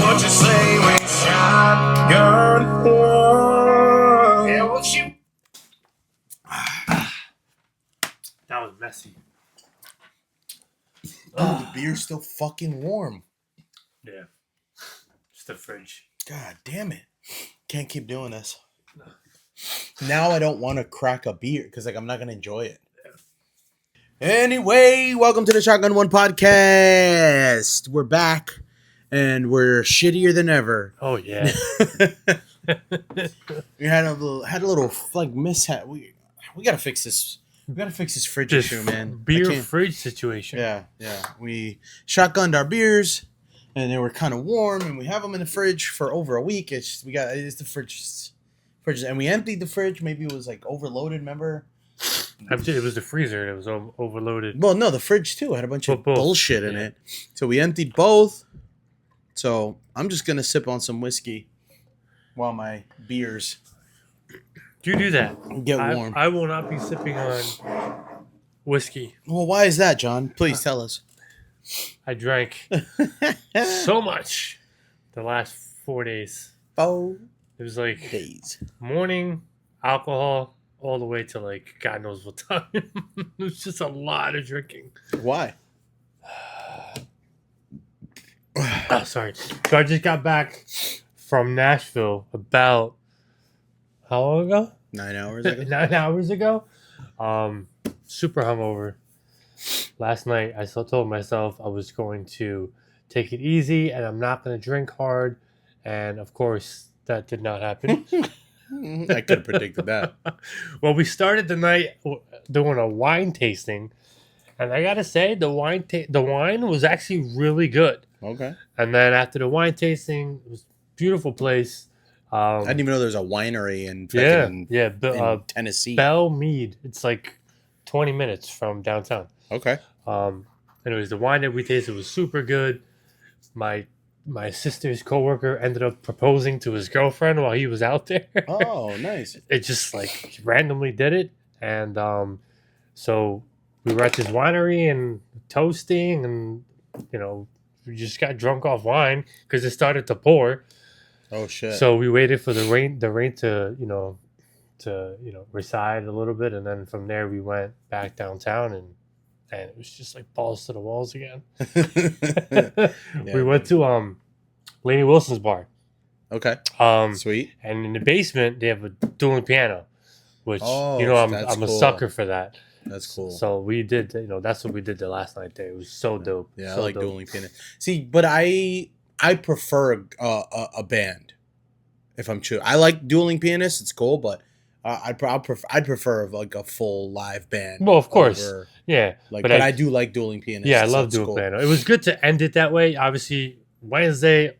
What you say when shotgun one? Yeah, what you? That was messy. Oh, the beer's still fucking warm. Yeah. Just the fridge. God damn it. Can't keep doing this. Now I don't want to crack a beer because I'm not going to enjoy it. Anyway, welcome to the Shotgun One podcast. We're back and we're shittier than ever. Oh yeah. We had a little like mishap. We got to fix this. We got to fix this fridge issue, man. Beer fridge situation. Yeah. We shotgunned our beers and they were kind of warm and we have them in the fridge for over a week. It's the fridge, and we emptied the fridge. Maybe it was like overloaded, remember? It was the freezer that was overloaded. Well, no, the fridge too had a bunch of bullshit in it. So we emptied both. So I'm just gonna sip on some whiskey while my beers Do that. get warm. I will not be sipping on whiskey. Well, why is that, John? Please tell us. I drank so much the last 4 days. 4 It was like days. morning alcohol all the way to like God knows what time. It was just a lot of drinking. Why? Oh, sorry. So I just got back from Nashville about how long ago? 9 hours ago. 9 hours ago. Super hungover. Last night I still told myself I was going to take it easy and I'm not going to drink hard. And of course that did not happen. I could have predicted that. Well, we started the night doing a wine tasting. And I got to say the wine was actually really good. Okay. And then after the wine tasting, it was a beautiful place. I didn't even know there's a winery in Tennessee. Belle Mead. It's like 20 minutes from downtown. Okay. Anyways, the wine that we tasted was super good. My sister's coworker ended up proposing to his girlfriend while he was out there. Oh, nice. It just like randomly did it. And so we were at this winery and toasting and, we just got drunk off wine because it started to pour. Oh shit! So we waited for the rain to recede a little bit, and then from there we went back downtown, and it was just like balls to the walls again. We went to Lainey Wilson's bar. Okay. Sweet. And in the basement they have a dueling piano, which I'm a sucker for that. That's cool. So we did, that's what we did the last night there. It was so dope. Yeah, so I like dope. dueling piano. See, but I prefer a band. If I'm true, I like dueling pianists. It's cool, but I'd prefer like a full live band. Well, of course, yeah. But I do like dueling pianists. Yeah, I love dueling piano. It was good to end it that way. Obviously, Wednesday,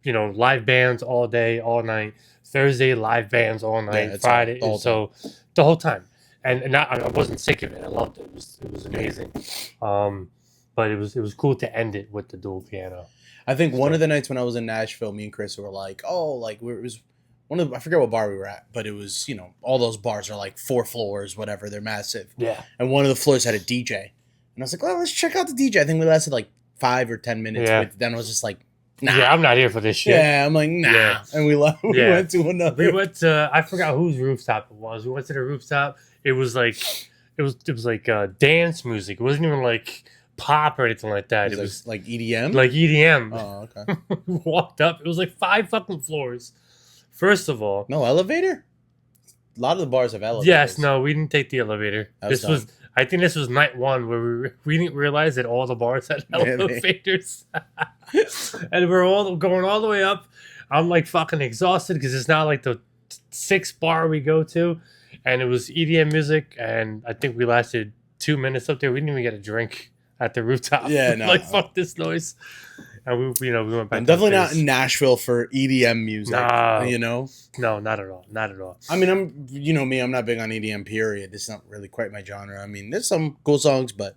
live bands all day, all night. Thursday, live bands all night. Yeah, Friday, so the whole time. And I wasn't sick of it. I loved it. It was amazing. But it was cool to end it with the dual piano. I think one of the nights when I was in Nashville, me and Chris were like, it was one of I forget what bar we were at, but it was all those bars are like 4 floors, whatever. They're massive. Yeah. And one of the floors had a DJ, and I was like, well, let's check out the DJ. I think we lasted like 5 or 10 minutes. Yeah. Then I was just like, nah. Yeah, I'm not here for this shit. Yeah, I'm like, nah. Yeah. And we left. We went to another. We went to I forgot whose rooftop it was. We went to the rooftop. It was like dance music. It wasn't even like pop or anything like that. It was like EDM. Like EDM. Oh, okay. We walked up. It was like 5 fucking floors. First of all, no elevator. A lot of the bars have elevators. Yes, no, we didn't take the elevator. I think this was night 1 where we didn't realize that all the bars had elevators. And we're all going all the way up. I'm like fucking exhausted because it's not like the 6th bar we go to. And it was EDM music, and I think we lasted 2 minutes up there. We didn't even get a drink at the rooftop. Yeah, no. Like, fuck this noise. And we went back. I'm definitely not in Nashville for EDM music. No, no, not at all. Not at all. I mean, I'm not big on EDM, period. It's not really quite my genre. I mean, there's some cool songs, but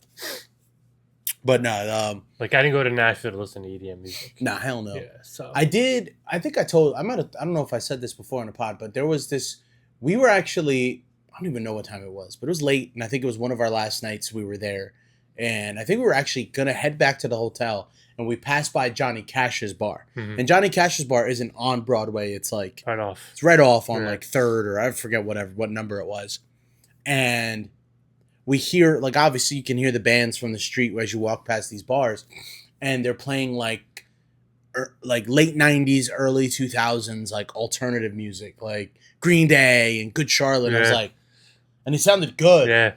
no. Like, I didn't go to Nashville to listen to EDM music. Nah, hell no. Yeah, so. I did. I think I don't know if I said this before in the pod, but there was this. We were actually, I don't even know what time it was, but it was late, and I think it was one of our last nights we were there. and I think we were actually gonna head back to the hotel, and we passed by Johnny Cash's bar. Mhm. And Johnny Cash's bar isn't on Broadway; it's like Right off. it's right off on Yeah. like Third, or I forget what number it was. And we hear, like, obviously you can hear the bands from the street as you walk past these bars, and they're playing like late 90s, early 2000s, like alternative music, like Green Day and Good Charlotte. I was Yeah. like, and it sounded good. Yeah.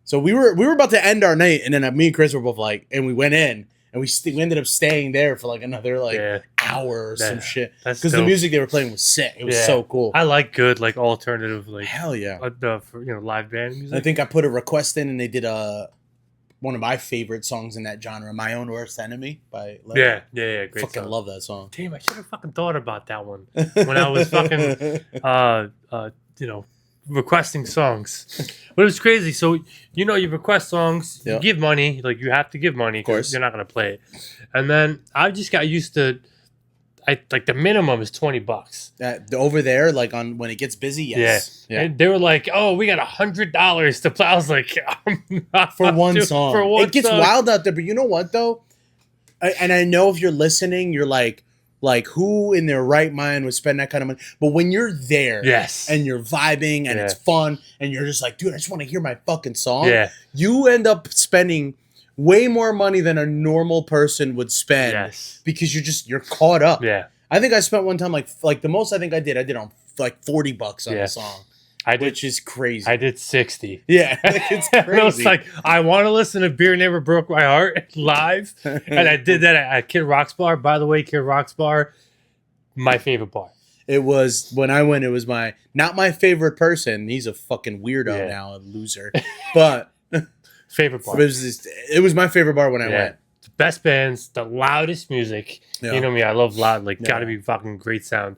So we were about to end our night, and then me and Chris were both like, and we went in, and we ended up staying there for like another Yeah. hour or some That- shit, That's because the dope. music they were playing was sick. It was Yeah. so cool. I like good, like alternative, like Hell yeah. live band music. I think I put a request in, and they did one of my favorite songs in that genre, "My Own Worst Enemy" by Lemmy. yeah, great Fucking song. love that song. Damn, I should have fucking thought about that one when I was fucking, requesting songs. But it was crazy. So you request songs, Yeah. you give money, like you have to give money, Of course. you're not gonna play it. And then I just got used to, the minimum is $20. Over there, like on when it gets busy, yes. Yeah. And they were like, "Oh, we got $100 to play." I was like, I'm not For one doing- song. For one It gets song. wild out there, but you know what though? And I know if you're listening, you're like who in their right mind would spend that kind of money? But when you're there, Yes. and you're vibing and Yeah. it's fun, and you're just like, dude, I just want to hear my fucking song. Yeah. You end up spending way more money than a normal person would spend Yes. because you're caught up. Yeah. I think I spent one time like the most I think I did on like $40 on Yeah. a song, I did. which is crazy. I did 60. Yeah, it's And I was crazy. like, I want to listen to Beer Never Broke My Heart live. And I did that at Kid Rock's bar. By the way, Kid Rock's bar, my favorite bar. It was when I went. It was not my favorite person. He's a fucking weirdo Yeah. now, a loser. But Favorite bar. it was my favorite bar when I Yeah. went. The best bands, the loudest music. Yeah. You know me, I love loud, Yeah. gotta be fucking great sound.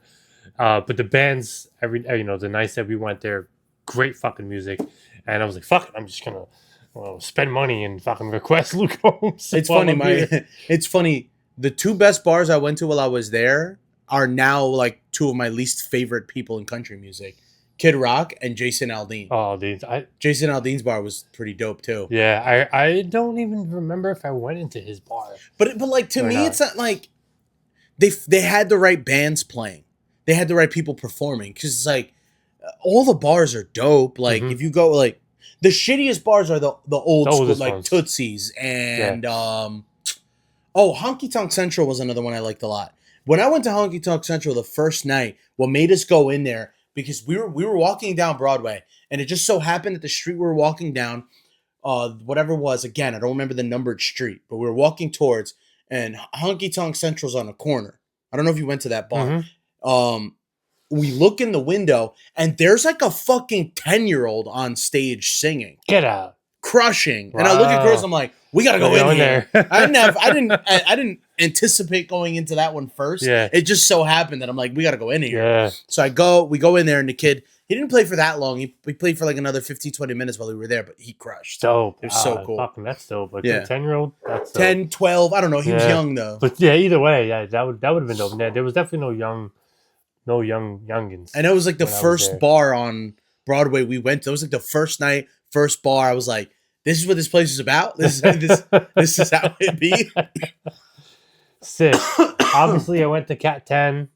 But the bands, the nights that we went there, great fucking music. And I was like, fuck it, I'm just gonna spend money and fucking request Luke Holmes. It's while funny. I'm here. It's funny. The two best bars I went to while I was there are now like two of my least favorite people in country music: Kid Rock and Jason Aldean. Oh, dude, Jason Aldean's bar was pretty dope too. yeah, I don't even remember if I went into his bar. But like to Or me, not. it's not like they had the right bands playing. They had the right people performing, because it's like all the bars are dope. Like Mhm. if you go like the shittiest bars are the old The school, oldest like ones. Tootsie's and Honky Tonk Central was another one I liked a lot. When I went to Honky Tonk Central the first night, what made us go in there, because we were walking down Broadway, and it just so happened that the street we were walking down, whatever it was, again, I don't remember the numbered street, but we were walking towards, and Honky Tonk Central's on a corner. I don't know if you went to that bar. Mhm. We look in the window, and there's like a fucking 10-year-old on stage singing, Get out. crushing. And I look at Wow. Chris, I'm like, we gotta go Go in in here. there. I didn't anticipate going into that one first. Yeah. It just so happened that I'm like, we gotta go in here. Yeah. So we go in there, and the kid, he didn't play for that long. He played for like another 15, 20 minutes while we were there, but he crushed. Dope. It was so cool. Fucking, that's dope. Like Yeah. a 10-year-old, that's dope. 10, 12, I don't know. He was Yeah. young though. But yeah, either way, yeah, that would have been dope. Yeah, there was definitely no youngins. And it was like the when I was first there. bar on Broadway we went to. It was like the first night, first bar. I was like, this is what this place is about. This is how it be. Sick. Obviously, I went to Cat 10.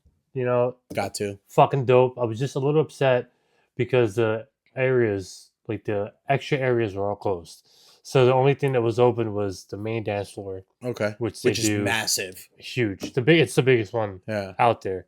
Got to. Fucking dope. I was just a little upset because the areas, like the extra areas, were all closed. So the only thing that was open was the main dance floor, Okay. which Which is do massive. huge. It's the biggest one Yeah. out there.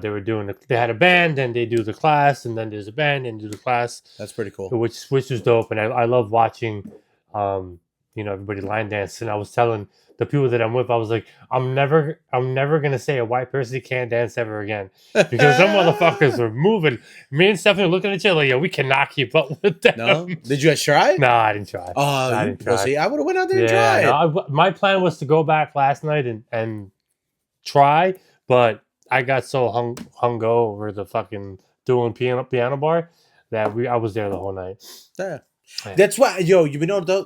They were doing they had a band, then they do the class, and then there's a band and do the class, That's pretty cool. which was dope. And I love watching, everybody line dance. And I was telling the people that I'm with, I was like, I'm never gonna say a white person can't dance ever again, because some motherfuckers were moving. Me and Stephanie were looking at each other like, yo, we cannot keep up with them. No? Did you guys try? No, I didn't try. Oh, I you didn't try. pussy. I would have went out there and tried. no, my plan was to go back last night and try, but I got so hung over the fucking doing piano bar that I was there the whole night. Yeah. Yeah. That's why, yo, you know,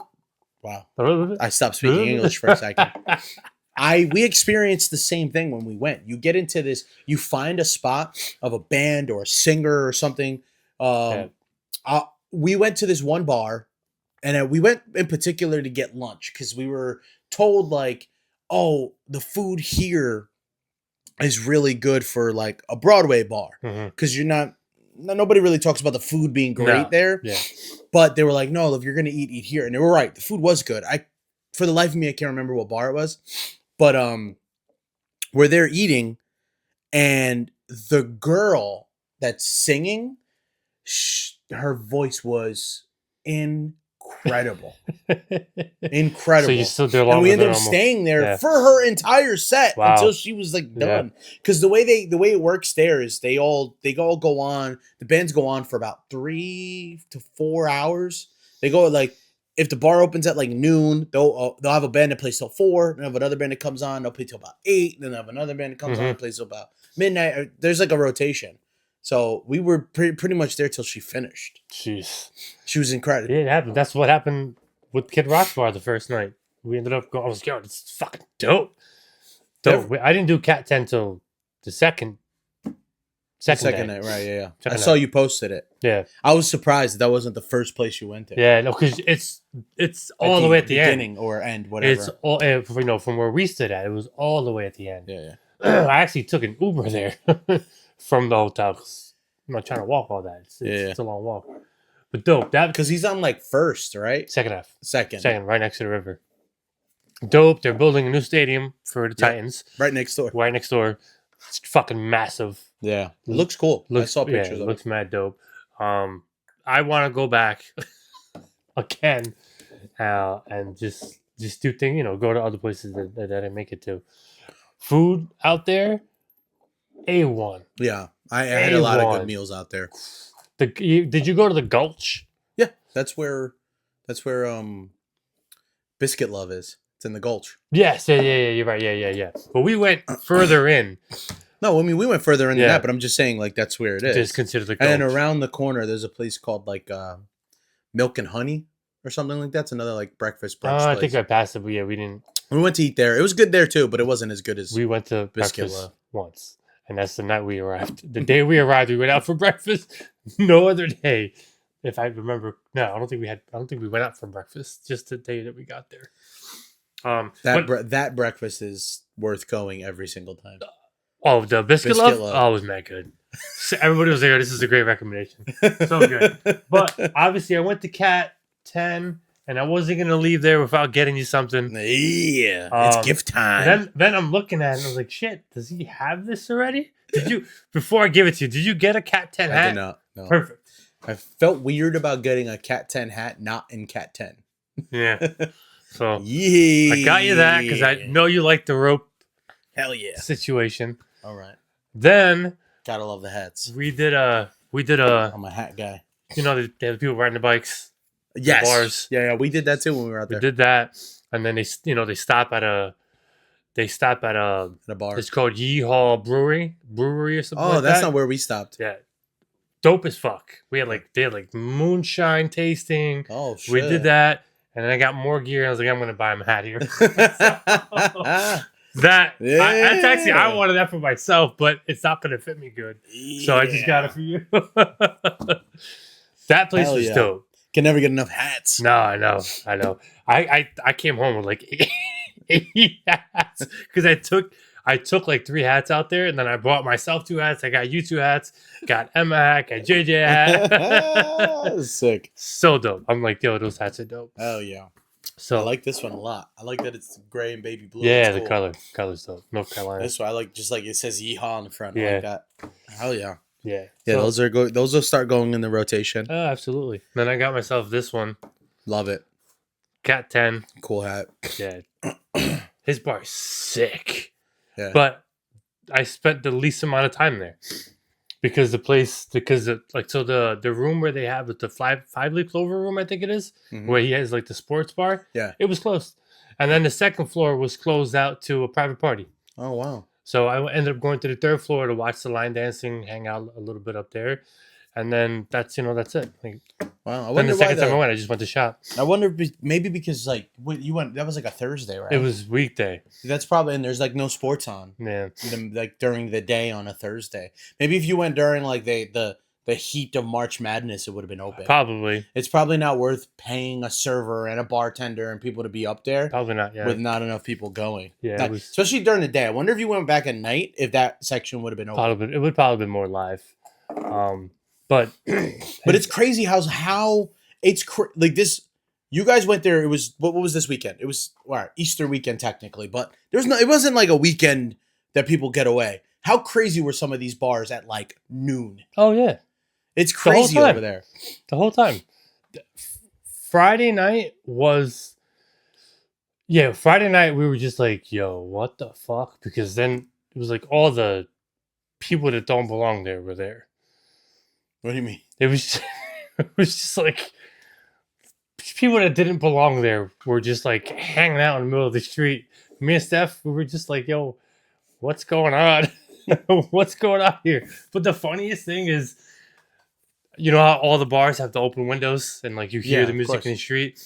wow. I stopped speaking English for a second. We experienced the same thing when we went. You get into this, you find a spot of a band or a singer or something. We went to this one bar and we went in particular to get lunch because we were told like, oh, the food here is really good for like a Broadway bar because nobody really talks about the food being great there. Yeah. But they were like, no, if you're gonna eat here, and they were right. The food was good. For the life of me, I can't remember what bar it was, but we're there eating, and the girl that's singing, her voice was incredible. Incredible. So you stood there long, and we ended up staying there for her entire set until she was like done. Because the way it works there is they all go on. The bands go on for about 3 to 4 hours. They go like, if the bar opens at like noon, they'll have a band that plays till 4. Then have another band that comes on. They'll play till about 8. Then have another band that comes on and plays till about midnight. There's like a rotation. So we were pretty much there till she finished. Jeez. She was incredible. It happened. That's what happened with Kid Rock Bar the first night. We ended up going, I was like, yo, it's fucking dope. I didn't do Cat 10 till the second night, right? Yeah. I saw you posted it. Yeah. I was surprised that wasn't the first place you went to. Yeah, no, because it's all the way at the beginning or end, whatever. It's all, from where we stood at, it was all the way at the end. Yeah. I actually took an Uber there from the hotel because I'm not trying to walk all that. It's a long walk. But dope. That because he's on like first, right? Second half. Second, right next to the river. Dope. They're building a new stadium for the Titans. Right next door. It's fucking massive. Yeah. It looks cool. I saw pictures of it. Looks mad dope. I want to go back again and just do things, go to other places that I make it to. Food out there, A1. Yeah. I had a lot of good meals out there. Did you go to the Gulch? Yeah. That's where Biscuit Love is. It's in the Gulch. Yes. Yeah. You're right. Yeah. But we went further in. No, I mean, we went further in than that, but I'm just saying, like, that's where it is. It's considered the Gulch. And then around the corner, there's a place called, like, Milk and Honey or something like that. It's another, like, breakfast brunch place. I think I passed it, but yeah, we didn't. We went to eat there. It was good there, too, but it wasn't as good as we went to Biscuit breakfast Love once. And that's the night we arrived. The day we arrived, we went out for breakfast. No other day. If I remember. No, I don't think we went out for breakfast. Just the day that we got there. That breakfast is worth going every single time. Oh, the Biscuit Love? Oh, it was mad good. Everybody was there. This is a great recommendation. So good. But obviously, I went to Cat 10, and I wasn't going to leave there without getting you something. Yeah, it's gift time. Then I'm looking at it, and I was like, shit, does he have this already? Before I give it to you, did you get a Cat 10 hat? I did not. No. Perfect. I felt weird about getting a Cat 10 hat not in Cat 10. Yeah. So I got you that because I know you like the rope. Hell yeah. Situation. All right. Then gotta love the hats. We did a I'm a hat guy. They have people riding the bikes. Yes. The bars. Yeah, we did that too when we were out there. We did that. And then they stop at a bar. It's called Yeehaw Brewery or something like that. Oh, that's not where we stopped. Yeah. Dope as fuck. They had moonshine tasting. Oh shit. We did that. And then I got more gear and I was like, I'm gonna buy him a hat here. That's actually, I wanted that for myself, but it's not gonna fit me good. Yeah. So I just got it for you. That place was dope. Can never get enough hats. No, I know. I came home with like 80 hats because I took like 3 hats out there, and then I bought myself 2 hats. I got you 2 hats. Got Emma a hat. Got JJ a hat. That was sick. So dope. I'm like, yo, those hats are dope. Oh yeah. So I like this one a lot. I like that it's gray and baby blue. Yeah, the color's dope. North Carolina. This one I like, just like it says Yeehaw on the front. Yeah. I like that. Hell yeah. Yeah. Yeah, those will start going in the rotation. Oh, absolutely. Then I got myself this one. Love it. Cat 10. Cool hat. Yeah. His bar is sick. Yeah. But I spent the least amount of time there. Because the room where they have the five-leaf clover room, I think it is, where he has like the sports bar. Yeah. It was closed. And then the second floor was closed out to a private party. Oh wow. So I ended up going to the 3rd floor to watch the line dancing, hang out a little bit up there. And then that's it. Like, wow. Then the second time I went, I just went to shop. I wonder maybe because like you went, that was like a Thursday, right? It was weekday. That's probably, and there's like no sports on. Yeah. Like during the day on a Thursday. Maybe if you went during like the the heat of March Madness, it would have been open. Probably. It's probably not worth paying a server and a bartender and people to be up there Probably not. Yeah. with not enough people going. Yeah, That- it was- especially during the day. I wonder if you went back at night, if that section would have been open. Probably, it would probably been more live. But But it's crazy how it's like this. You guys went there. It was what was this weekend? It was Easter weekend technically, but there's no. It wasn't like a weekend that people get away. How crazy were some of these bars at like noon? oh yeah, It's whole crazy time. over there. the whole time. Friday night was. Yeah, Friday night we were just like, yo, what the fuck? Because then it was like all the people that don't belong there were there. What do you mean? It was it was just like people that didn't belong there were just like hanging out in the middle of the street. Me and Steph, we were just like, yo, what's going on? What's going on here? But the funniest thing is, you know how all the bars have the open windows and like you hear Yeah, the of music course. in the street?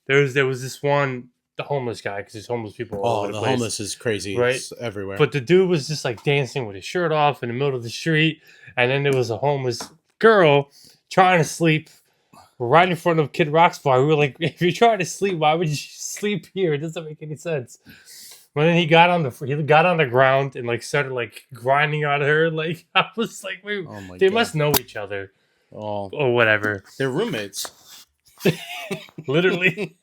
There was this one, the homeless guy, because there's homeless people all Oh, over the the place. homeless is crazy. Right? It's everywhere. But the dude was just like dancing with his shirt off in the middle of the street. And then there was a homeless girl trying to sleep right in front of Kid Rock's bar. We were like, if you're trying to sleep, why would you sleep here? It doesn't make any sense. But then he got on the ground and like started like grinding on her. Like I was like, wait, oh my they god. must know each other Oh, or whatever. they're roommates. Literally.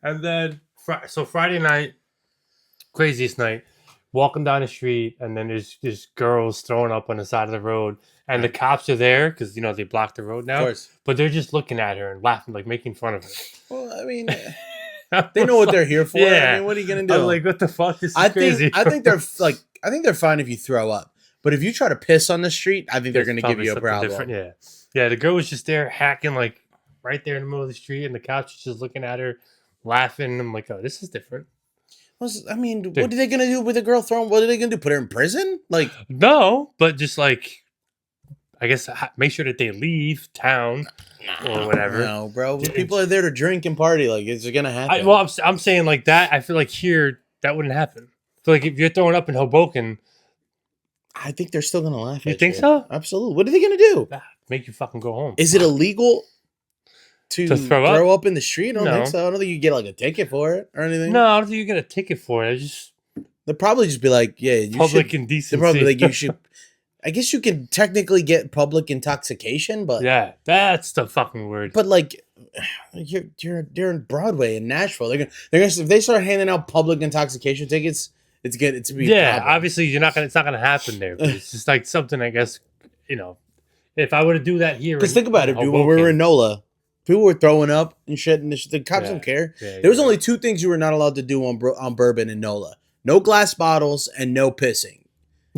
And then so Friday night, craziest night, walking down the street, and then there's girls throwing up on the side of the road, and the cops are there because you know they blocked the road Of now, course. but they're just looking at her and laughing, like making fun of her. Well, I mean, they know what they're here for. Yeah. I mean, what are you gonna do? I'm like, what the fuck? This is I crazy. think they're like, I think they're fine if you throw up, but if you try to piss on the street, I think they're There's gonna give probably you a something problem. different. Yeah, yeah. The girl was just there hacking, like right there in the middle of the street, and the cops was just looking at her, laughing. I'm like, oh, this is different. I mean, what are they gonna do with a girl throwing? What are they gonna do? Put her in prison? Like, No, but just like, I guess make sure that they leave town or whatever. no, bro. It's- People are there to drink and party. Like, it's gonna happen. I'm saying like that. I feel like here that wouldn't happen. I feel like if you're throwing up in Hoboken, I think they're still gonna laugh. You at think so? Absolutely. What are they gonna do? make you fucking go home. Is it illegal to To throw up? in the street? I don't No. think so. I don't think you get like a ticket for it or anything. No, I don't think you get a ticket for it. It's just They'll probably just be like, yeah, you public should. indecency. They're probably like, you should. I guess you can technically get public intoxication, but Yeah, that's the fucking word. but like you're in Broadway in Nashville. They're gonna if they start handing out public intoxication tickets, it's to be a Yeah, problem. obviously it's not gonna happen there. But it's just like something, I guess, you know, if I were to do that here. Because in- think about it, dude. When we Hoboken- were in NOLA, people were throwing up and shit, and the cops Yeah. don't care. Yeah, There was yeah. only two things you were not allowed to do on bourbon in NOLA: no glass bottles and no pissing.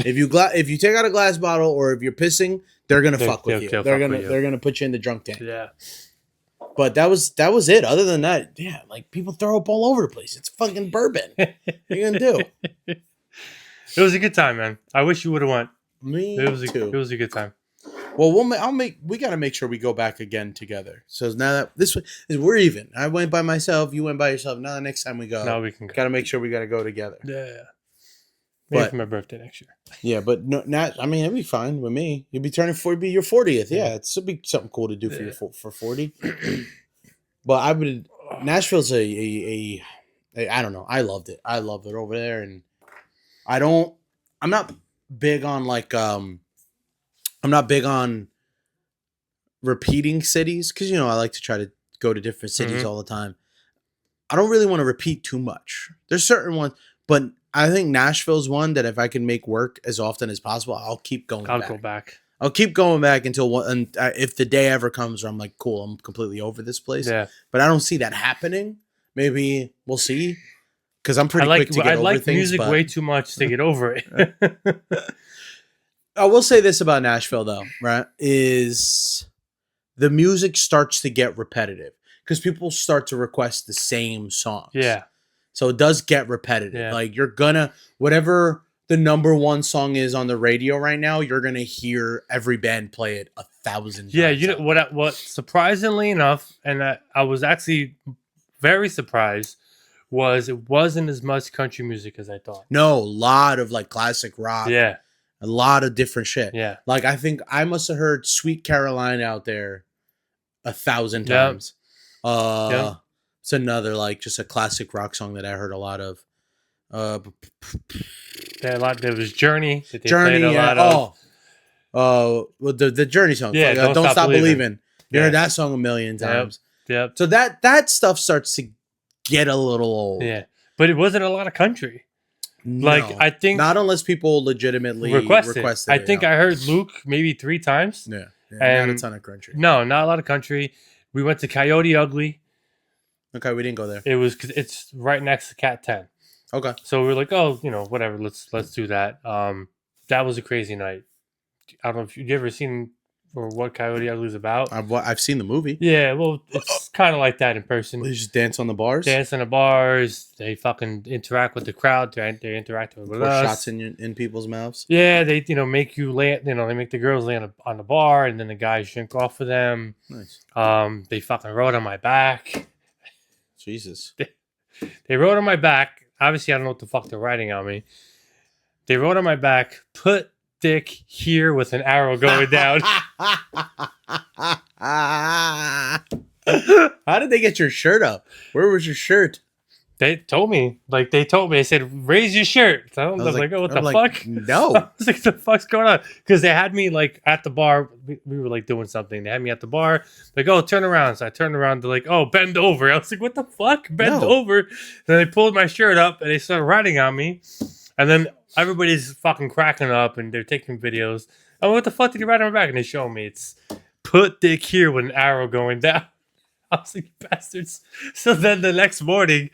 If you take out a glass bottle or if you're pissing, they're gonna fuck with you. they'll They're fuck gonna with you. they're gonna put you in the drunk tank. Yeah. But that was it. Other than that, yeah, like people throw up all over the place. It's fucking bourbon. What are you gonna do? It was a good time, man. I wish you would have went. Me It was too. it was a good time. Well, we got to make sure we go back again together. So now that we're even. I went by myself. You went by yourself. Now the next time we go, Now we can go. got to make sure we got to go together. Yeah. Maybe But- for my birthday next year. Yeah, but no, not. I mean, it'd be fine with me. You'd be turning 40, be your 40th. Yeah, it'd be something cool to do for Yeah. for 40. But I would. Nashville's a I don't know. I loved it. I loved it over there, and I'm not big on like I'm not big on repeating cities because I like to try to go to different cities Mhm. all the time. I don't really want to repeat too much. There's certain ones, but I think Nashville's one that if I can make work as often as possible, I'll keep going I'll back. go back. I'll keep going back until if the day ever comes where I'm like, cool, I'm completely over this place. Yeah. But I don't see that happening. Maybe we'll see. Because I'm pretty quick to get I over like things. music but way too much to get over it. I will say this about Nashville, though, right? Is the music starts to get repetitive because people start to request the same songs. Yeah. So it does get repetitive. Yeah. Like you're gonna, whatever the number one song is on the radio right now, you're gonna hear every band play it 1,000 times. Yeah, you know what surprisingly enough, and I was actually very surprised, was it wasn't as much country music as I thought. No, a lot of like classic rock. Yeah. A lot of different shit. Yeah. Like I think I must have heard Sweet Caroline out there 1,000 Yeah. times. It's another like just a classic rock song that I heard a lot of. There was Journey that they Journey, played a lot of. Well, the Journey song. Yeah, Don't Stop Believing. You Yeah. heard that song a million times. Yep. So that stuff starts to get a little old. Yeah. But it wasn't a lot of country. Like, No. I think not unless people legitimately requested. requested I it, think yeah. I heard Luke maybe 3 times. Yeah, not And- a ton of country. No, not a lot of country. We went to Coyote Ugly. Okay, we didn't go there. It was because it's right next to Cat 10. Okay, So we were like, oh, whatever. Let's do that. That was a crazy night. I don't know if you ever seen or what Coyote Ugly is about. I've seen the movie. Yeah, well, it's kind of like that in person. They just dance on the bars. Dance in the bars. They fucking interact with the crowd. They interact with Pour us. shots in people's mouths. Yeah, they make you lay. They make the girls lay on the bar, and then the guys drink off of them. Nice. They fucking rode on my back. Jesus. They rode on my back. Obviously, I don't know what the fuck they're riding on me. They rode on my back. Put dick here with an arrow going down. How did they get your shirt up? Where was your shirt? They told me. They said, raise your shirt. So I was like, oh, what the fuck? No. I was like, the fuck's going on? Because they had me like at the bar. We were like doing something. They had me at the bar. Like, oh, turn around. So I turned around. They're like, oh, bend over. I was like, what the fuck? Bend No. over. Then they pulled my shirt up and they started riding on me. And then everybody's fucking cracking up and they're taking videos. Oh, what the fuck did you ride on my back? And they show me it's put dick here with an arrow going down. I was like, bastards. So then the next morning,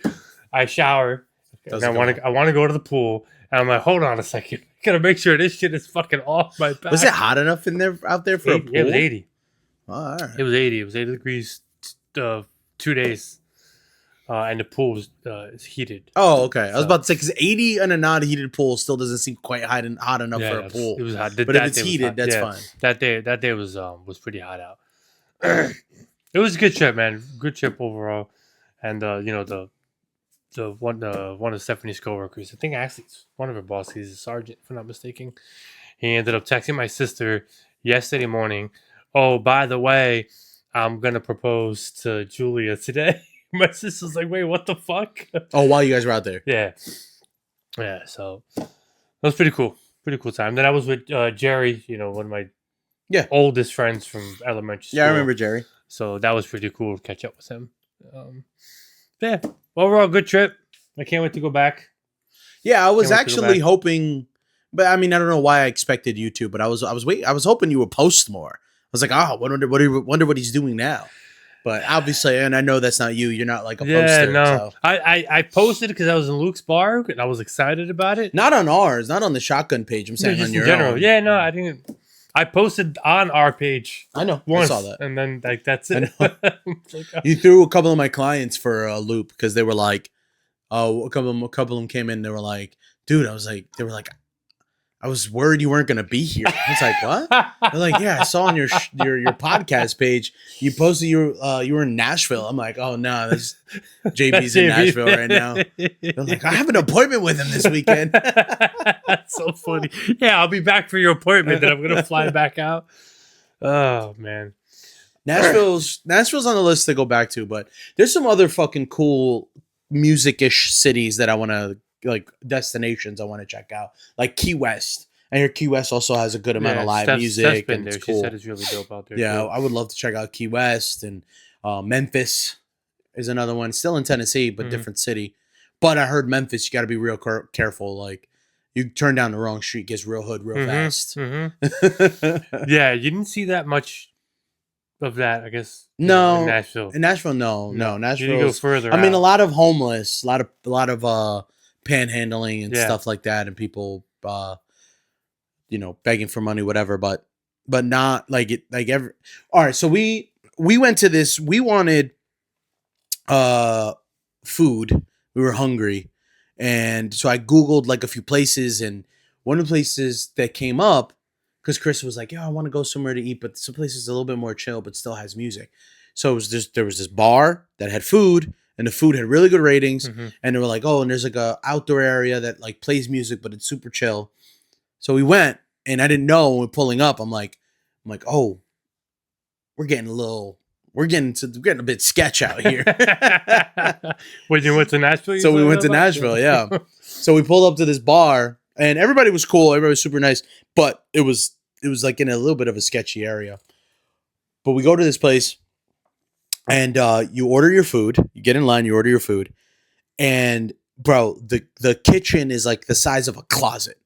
I shower. And I want to go to the pool. And I'm like, hold on a second. I gotta make sure this shit is fucking off my back. Was it hot enough in there out there for a pool? It was 80. Oh, all right. It was 80. It was 80 degrees 2 days. And the pool was heated. Oh, okay. I was So- about to say because 80 in a non-heated pool still doesn't seem quite hot enough for a pool. It was hot. But if it's heated, that's fine. That day was pretty hot out. It was a good trip, man. Good trip overall. And the one of Stephanie's coworkers, I think actually it's one of her bosses, he's a sergeant, if I'm not mistaken. He ended up texting my sister yesterday morning. Oh, by the way, I'm gonna propose to Julia today. My sister's like, wait, what the fuck? Oh, while you guys were out there. Yeah. So that was pretty cool. Pretty cool time. Then I was with Jerry, one of my oldest friends from elementary school. Yeah, I remember Jerry. So that was pretty cool to catch up with him. Yeah, overall good trip. I can't wait to go back. Yeah, I was Can't wait to go actually back. hoping, but I mean, I don't know why I expected you to, but I was hoping you would post more. I was like, oh, wonder what he's doing now. But obviously, and I know that's not you. You're not like a poster. No. So. I posted because I was in Luke's bar and I was excited about it. Not on ours, not on the shotgun page. I'm saying just on in your general. own. Yeah, no, I didn't. I posted on our page I know. once, I saw that. and then that's it. It's like, You threw a couple of my clients for a loop because they were like, a couple of them came in. They were like, dude, they were like, I was worried you weren't gonna be here. I was like, what? They're like, yeah, I saw on your podcast page you posted you were in Nashville. I'm like, oh no, JB's in Nashville right now. They're like, I have an appointment with him this weekend. That's so funny. Yeah, I'll be back for your appointment. Then I'm gonna fly back out. Oh man, Nashville's on the list to go back to, but there's some other fucking cool music-ish cities that I want to destinations I want to check out, like Key West. I hear Key West also has a good amount of live music. Steph's been and there. it's She cool. said it's really dope out there. Yeah, too. I would love to check out Key West, and Memphis is another one. Still in Tennessee, but Mhm. different city. But I heard Memphis, you got to be real careful. Like you turn down the wrong street, gets real hood real fast. Mhm. Yeah, you didn't see that much of that, I guess. No. in Nashville. In Nashville, no, You need to Nashville. go further. I mean, a out. lot of homeless, a lot of panhandling and Yeah. stuff like that, and people, begging for money, whatever. But not like it, like every. All right, so we went to this. We wanted, food. We were hungry, and so I Googled like a few places, and one of the places that came up, because Chris was like, "Yeah, I want to go somewhere to eat, but some place is a little bit more chill, but still has music." So there was this bar that had food, and the food had really good ratings. Mhm. And they were like, oh, and there's like a outdoor area that like plays music, but it's super chill. So we went, and I didn't know when we're pulling up. I'm like, oh, we're getting a bit sketch out here. When you went to Nashville? So we went to Nashville, yeah. So we pulled up to this bar, and everybody was cool. Everybody was super nice, but it was like in a little bit of a sketchy area. But we go to this place, and you order your food. You get in line, you order your food, and bro, the kitchen is like the size of a closet.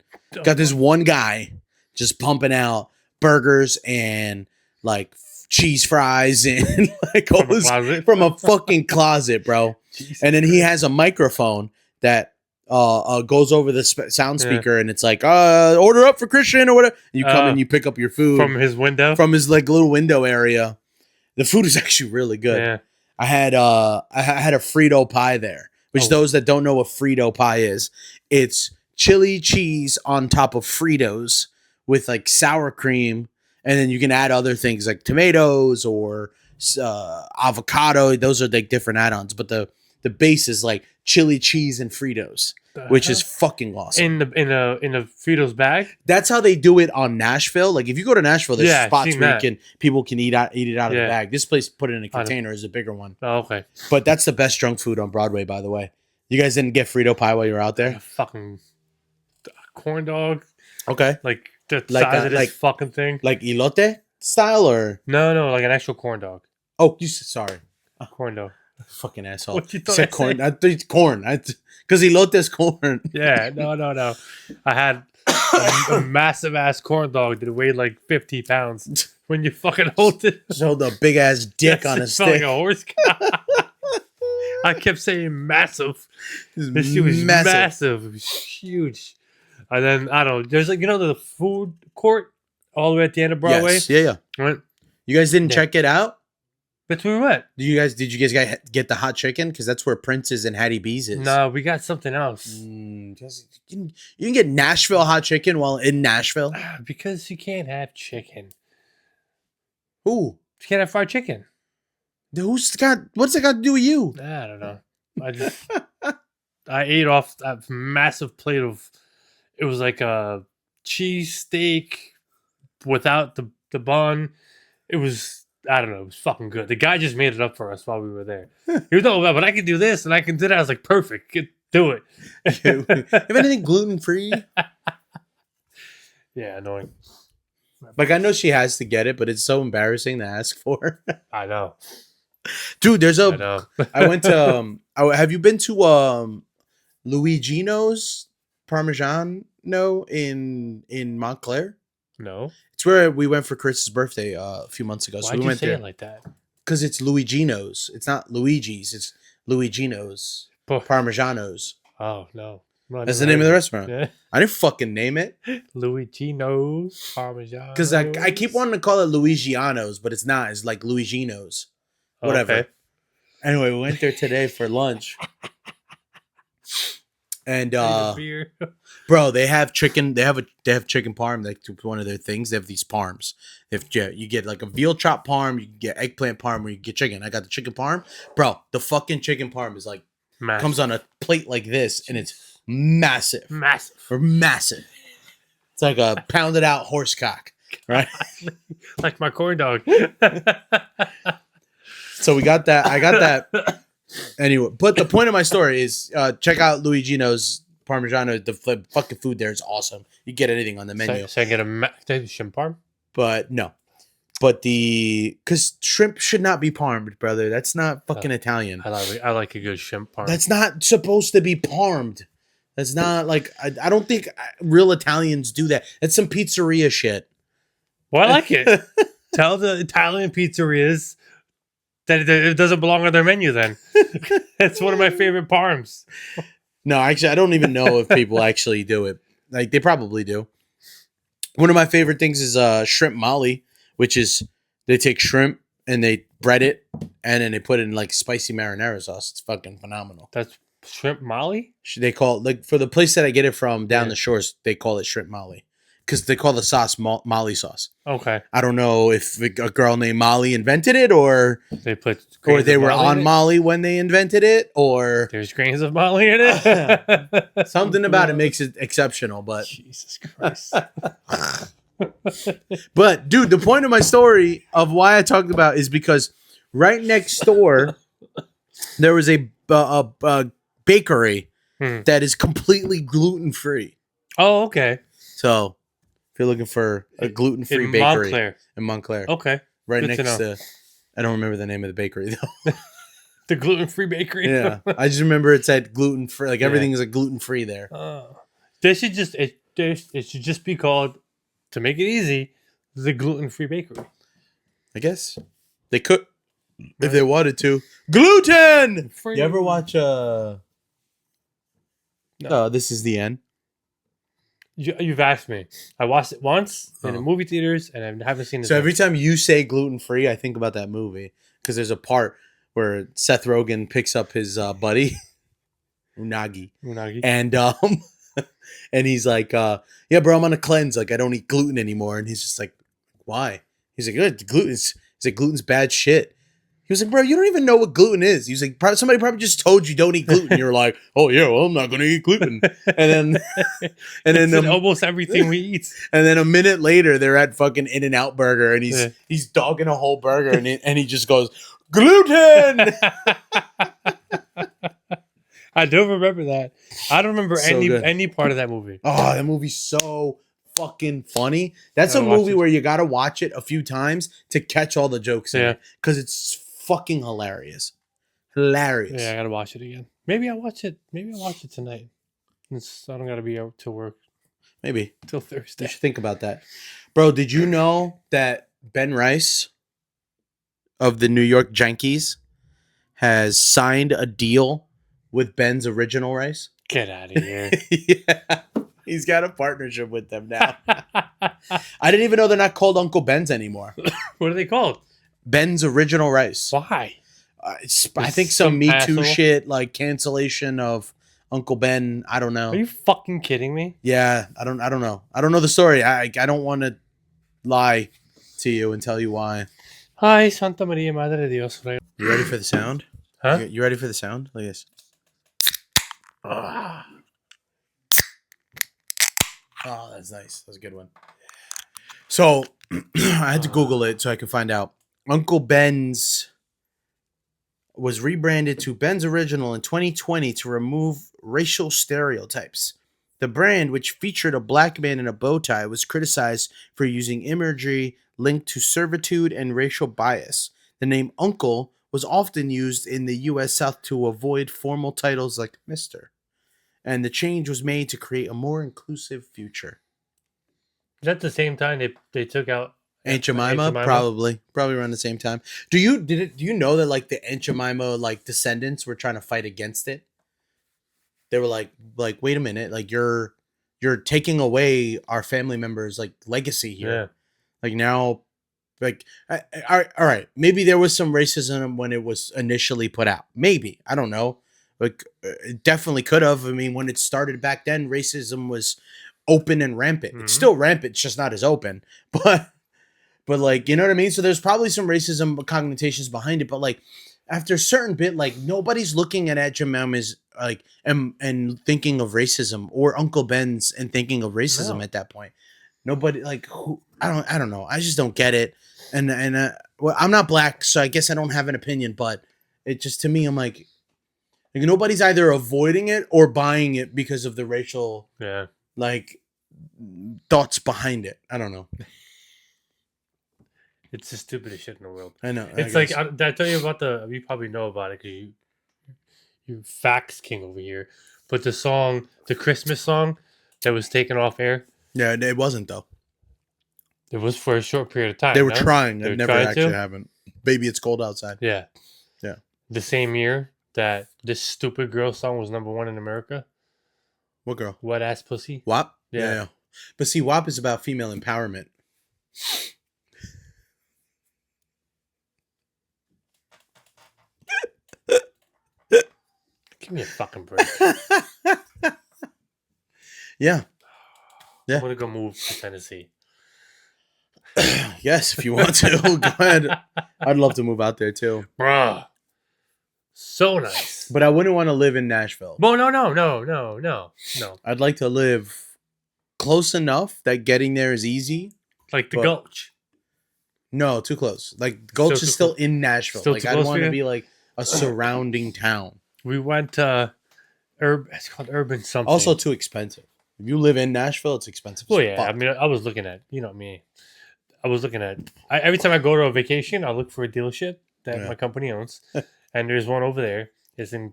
Got this one guy just pumping out burgers and like cheese fries and like all this from a fucking closet, bro. Jesus. And then he has a microphone that goes over the sound speaker, and it's like, order up for Christian or whatever. And you come and you pick up your food from his window, from his like little window area. The food is actually really good. Yeah. I had a Frito pie there, which those that don't know what Frito pie is, it's chili cheese on top of Fritos with like sour cream, and then you can add other things like tomatoes or avocado. Those are like different add-ons, but the base is like chili cheese and Fritos, which is fucking awesome. In a Fritos bag. That's how they do it on Nashville. Like if you go to Nashville, there's spots where people can eat it out of the bag. This place put it in a container is a bigger one. Oh, okay. But that's the best junk food on Broadway, by the way. You guys didn't get Frito pie while you were out there? Fucking corn dog. Okay. Like the size of this fucking thing. Like elote style or? No, like an actual corn dog. Oh, you said sorry. Corn dog. Fucking asshole. What you thought? Said corn. I think corn. Because elote is corn. Yeah, no. I had a massive ass corn dog that weighed like 50 pounds. When you fucking hold it, showed a big ass dick on a stick. Like a horse. I kept saying massive. This shit was massive. It was huge. And then I don't know. There's like the food court all the way at the end of Broadway. Yes. Yeah. Right. You guys didn't check it out? Between what? Did you guys get the hot chicken? Because that's where Prince's and Hattie B's is. No, we got something else. You can get Nashville hot chicken while in Nashville. Because you can't have chicken. Who? You can't have fried chicken. What's it got to do with you? I don't know. I ate off a massive plate of. It was like a cheese steak without the bun. It was, I don't know, it was fucking good. The guy just made it up for us while we were there. He was like, but I can do this and I can do that. I was like, perfect. Do it. Have anything gluten-free? Yeah, annoying. Like, I know she has to get it, but it's so embarrassing to ask for. I know. Dude, I went to, have you been to Luigino's Parmigiano in Montclair? No. It's where we went for Chris's birthday a few months ago. Why'd you say it like that? Because it's Luigino's. It's not Luigi's. It's Luigino's. Parmigiano's. Oh, no. That's the name of the restaurant. Yeah. I didn't fucking name it. Luigino's Parmigiano. Because I keep wanting to call it Luigiano's, but it's not. It's like Luigino's. Whatever. Okay. Anyway, we went there today for lunch. And bro, they have chicken. They have chicken parm. Like one of their things. They have these parms. You get like a veal chop parm, you get eggplant parm, or you get chicken. I got the chicken parm, bro. The fucking chicken parm is like comes on a plate like this, and it's massive. It's like a pounded out horse cock, right? Like my corn dog. So we got that. I got that. Anyway, but the point of my story is check out Luigino's Parmigiano. The fucking food there is awesome. You get anything on the menu. So I get a shrimp parm? But no. But because shrimp should not be parmed, brother. That's not fucking Italian. I like a good shrimp parm. That's not supposed to be parmed. That's not like, I don't think real Italians do that. That's some pizzeria shit. Well, I like it. Tell the Italian pizzerias that it doesn't belong on their menu then. It's one of my favorite parms. No, actually, I don't even know if people actually do it. Like, they probably do. One of my favorite things is shrimp molly, which is they take shrimp and they bread it and then they put it in like spicy marinara sauce. It's fucking phenomenal. That's shrimp molly? They call it, like, for the place that I get it from down the shores, they call it shrimp molly. because they call the sauce Molly sauce. Okay. I don't know if a girl named Molly invented it, or They put or they were on in it? Molly when they invented it, or There's grains of Molly in it. something about it makes it exceptional. But Jesus Christ. But dude, the point of my story of why I talked about is because right next door there was a bakery that is completely gluten free. Oh, okay. So if you're looking for a gluten free In bakery Montclair. in Montclair, Okay. right good to next know. to, I don't remember the name of the bakery though. The gluten-free bakery. Yeah, I just remember it said gluten free. Like Yeah. everything is a gluten free there. They should just it should just be called, to make it easy, the gluten-free bakery. I guess they could if they wanted to. Gluten. Free. You ever watch This Is the End? You've asked me. I watched it once in the movie theaters, and I haven't seen it. So every time you say gluten free, I think about that movie because there's a part where Seth Rogen picks up his buddy Unagi, and and he's like, "Yeah, bro, I'm on a cleanse. Like, I don't eat gluten anymore." And he's just like, "Why?" He's like, "Good, gluten's." He's like, "Gluten's bad shit." He was like, "Bro, you don't even know what gluten is." He was like, "Somebody probably just told you don't eat gluten." You're like, "Oh yeah, well, I'm not gonna eat gluten." And then it's in almost everything we eat. And then a minute later, they're at fucking In-N-Out Burger, and he's dogging a whole burger, and he just goes, "Gluten." I don't remember that. I don't remember So good. any part of that movie. Oh, that movie's so fucking funny. That's a Gotta watch movie it. where you gotta watch it a few times to catch all the jokes in Yeah. it, because it's fucking hilarious. Hilarious. Yeah, I gotta watch it again. Maybe I'll watch it. Maybe I'll watch it tonight. I don't gotta be out to work Maybe till you Thursday. should think about that, bro. Did you know that Ben Rice of the New York Yankees has signed a deal with Ben's Original Rice? Get out of here. Yeah, he's got a partnership with them now. I didn't even know they're not called Uncle Ben's anymore. What are they called? Ben's Original Rice. Why? I think some Me Too asshole. shit, like cancellation of Uncle Ben. I don't know. Are you fucking kidding me? Yeah, I don't know. I don't know the story. I don't want to lie to you and tell you why. Hi, Santa Maria, Madre de Dios. You ready for the sound? Huh? You ready for the sound? Like this. Ah. Oh, that's nice. That's a good one. So I had to Google it so I could find out. Uncle Ben's was rebranded to Ben's Original in 2020 to remove racial stereotypes. The brand, which featured a black man in a bow tie, was criticized for using imagery linked to servitude and racial bias. The name Uncle was often used in the U.S. South to avoid formal titles like Mr. And the change was made to create a more inclusive future. Is that the same time they took out Aunt Jemima? Probably around the same time. Do you know that like the Aunt Jemima like descendants were trying to fight against it? They were like wait a minute, like you're taking away our family members' like legacy here. Yeah. Like now, like all right, maybe there was some racism when it was initially put out. Maybe, I don't know. Like it definitely could have. I mean, when it started back then, racism was open and rampant. It's still rampant, it's just not as open. But like, you know what I mean? So there's probably some racism connotations behind it, but like after a certain bit, like nobody's looking at Aunt Jemima's like and thinking of racism, or Uncle Ben's and thinking of racism No. at that point. Nobody like who I don't know. I just don't get it. And well, I'm not black, so I guess I don't have an opinion, but it just, to me, I'm like nobody's either avoiding it or buying it because of the racial like thoughts behind it. I don't know. It's the stupidest shit in the world. I know. It's like, did I tell you about you probably know about it because you facts king over here. But the Christmas song that was taken off air. Yeah, it wasn't though. It was for a short period of time. They were trying. It never trying actually happened. Baby, it's cold outside. Yeah. Yeah. The same year that this stupid girl song was #1 in America. What girl? Wet Ass Pussy. WAP? Yeah. But see, WAP is about female empowerment. Give me a fucking break. Yeah. Yeah. I'm gonna go move to Tennessee. Yes, if you want to, go ahead. I'd love to move out there too. Bruh. So nice. But I wouldn't want to live in Nashville. Well, no. I'd like to live close enough that getting there is easy. Like the But- Gulch. No, too close. Like Gulch Still is too still close. in Nashville. Still Like too I'd close want for to you? be like a surrounding town. We went it's called Urban something. Also too expensive. If you live in Nashville, it's expensive. well, as yeah. fuck. I mean, I was looking at, you know me. I was looking at every time I go to a vacation, I look for a dealership that Yeah. my company owns, and there's one over there. It's in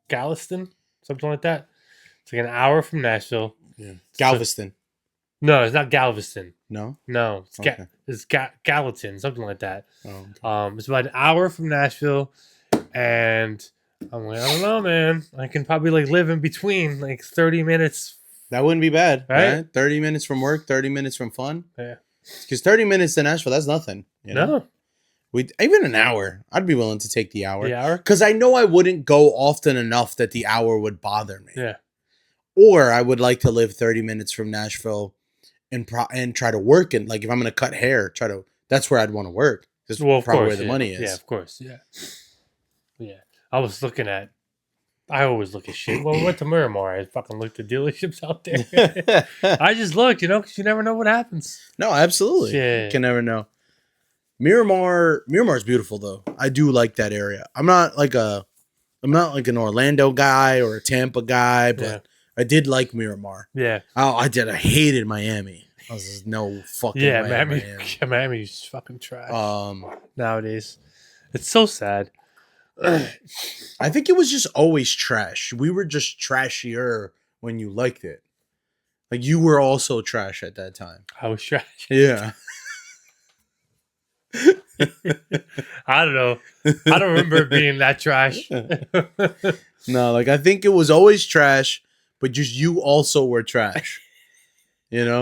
Galveston, something like that. It's like an hour from Nashville. Yeah. Galveston. No, it's not Galveston. No. No, it's Okay. Gallatin, something like that. Oh, okay. It's about an hour from Nashville, and I'm like, I don't know, man. I can probably like live in between, like 30 minutes. That wouldn't be bad, Right? right? 30 minutes from work, 30 minutes from fun. Yeah. Because 30 minutes to Nashville, that's nothing. You know? No, Even an hour. I'd be willing to take the hour. the hour. Because I know I wouldn't go often enough that the hour would bother me. Yeah, Or I would like to live 30 minutes from Nashville and try to work in, like if I'm going to cut hair, that's where I'd want to work. That's well, of probably course, where the yeah. money is. Yeah, of course, yeah. I was looking at. I always look at shit. Well, we went to Miramar. I fucking looked at dealerships out there. I just looked, because you never know what happens. No, absolutely. Yeah. You can never know. Miramar's beautiful though. I do like that area. I'm not like an Orlando guy or a Tampa guy, but Yeah. I did like Miramar. Yeah, Oh, I did. I hated Miami. I was just no fucking yeah. way in Miami, Miami. Miami's fucking trash nowadays. It's so sad. I think it was just always trash. We were just trashier when you liked it. Like you were also trash at that time. I was trash. Yeah. I don't know. I don't remember it being that trash. No, like I think it was always trash, but just you also were trash.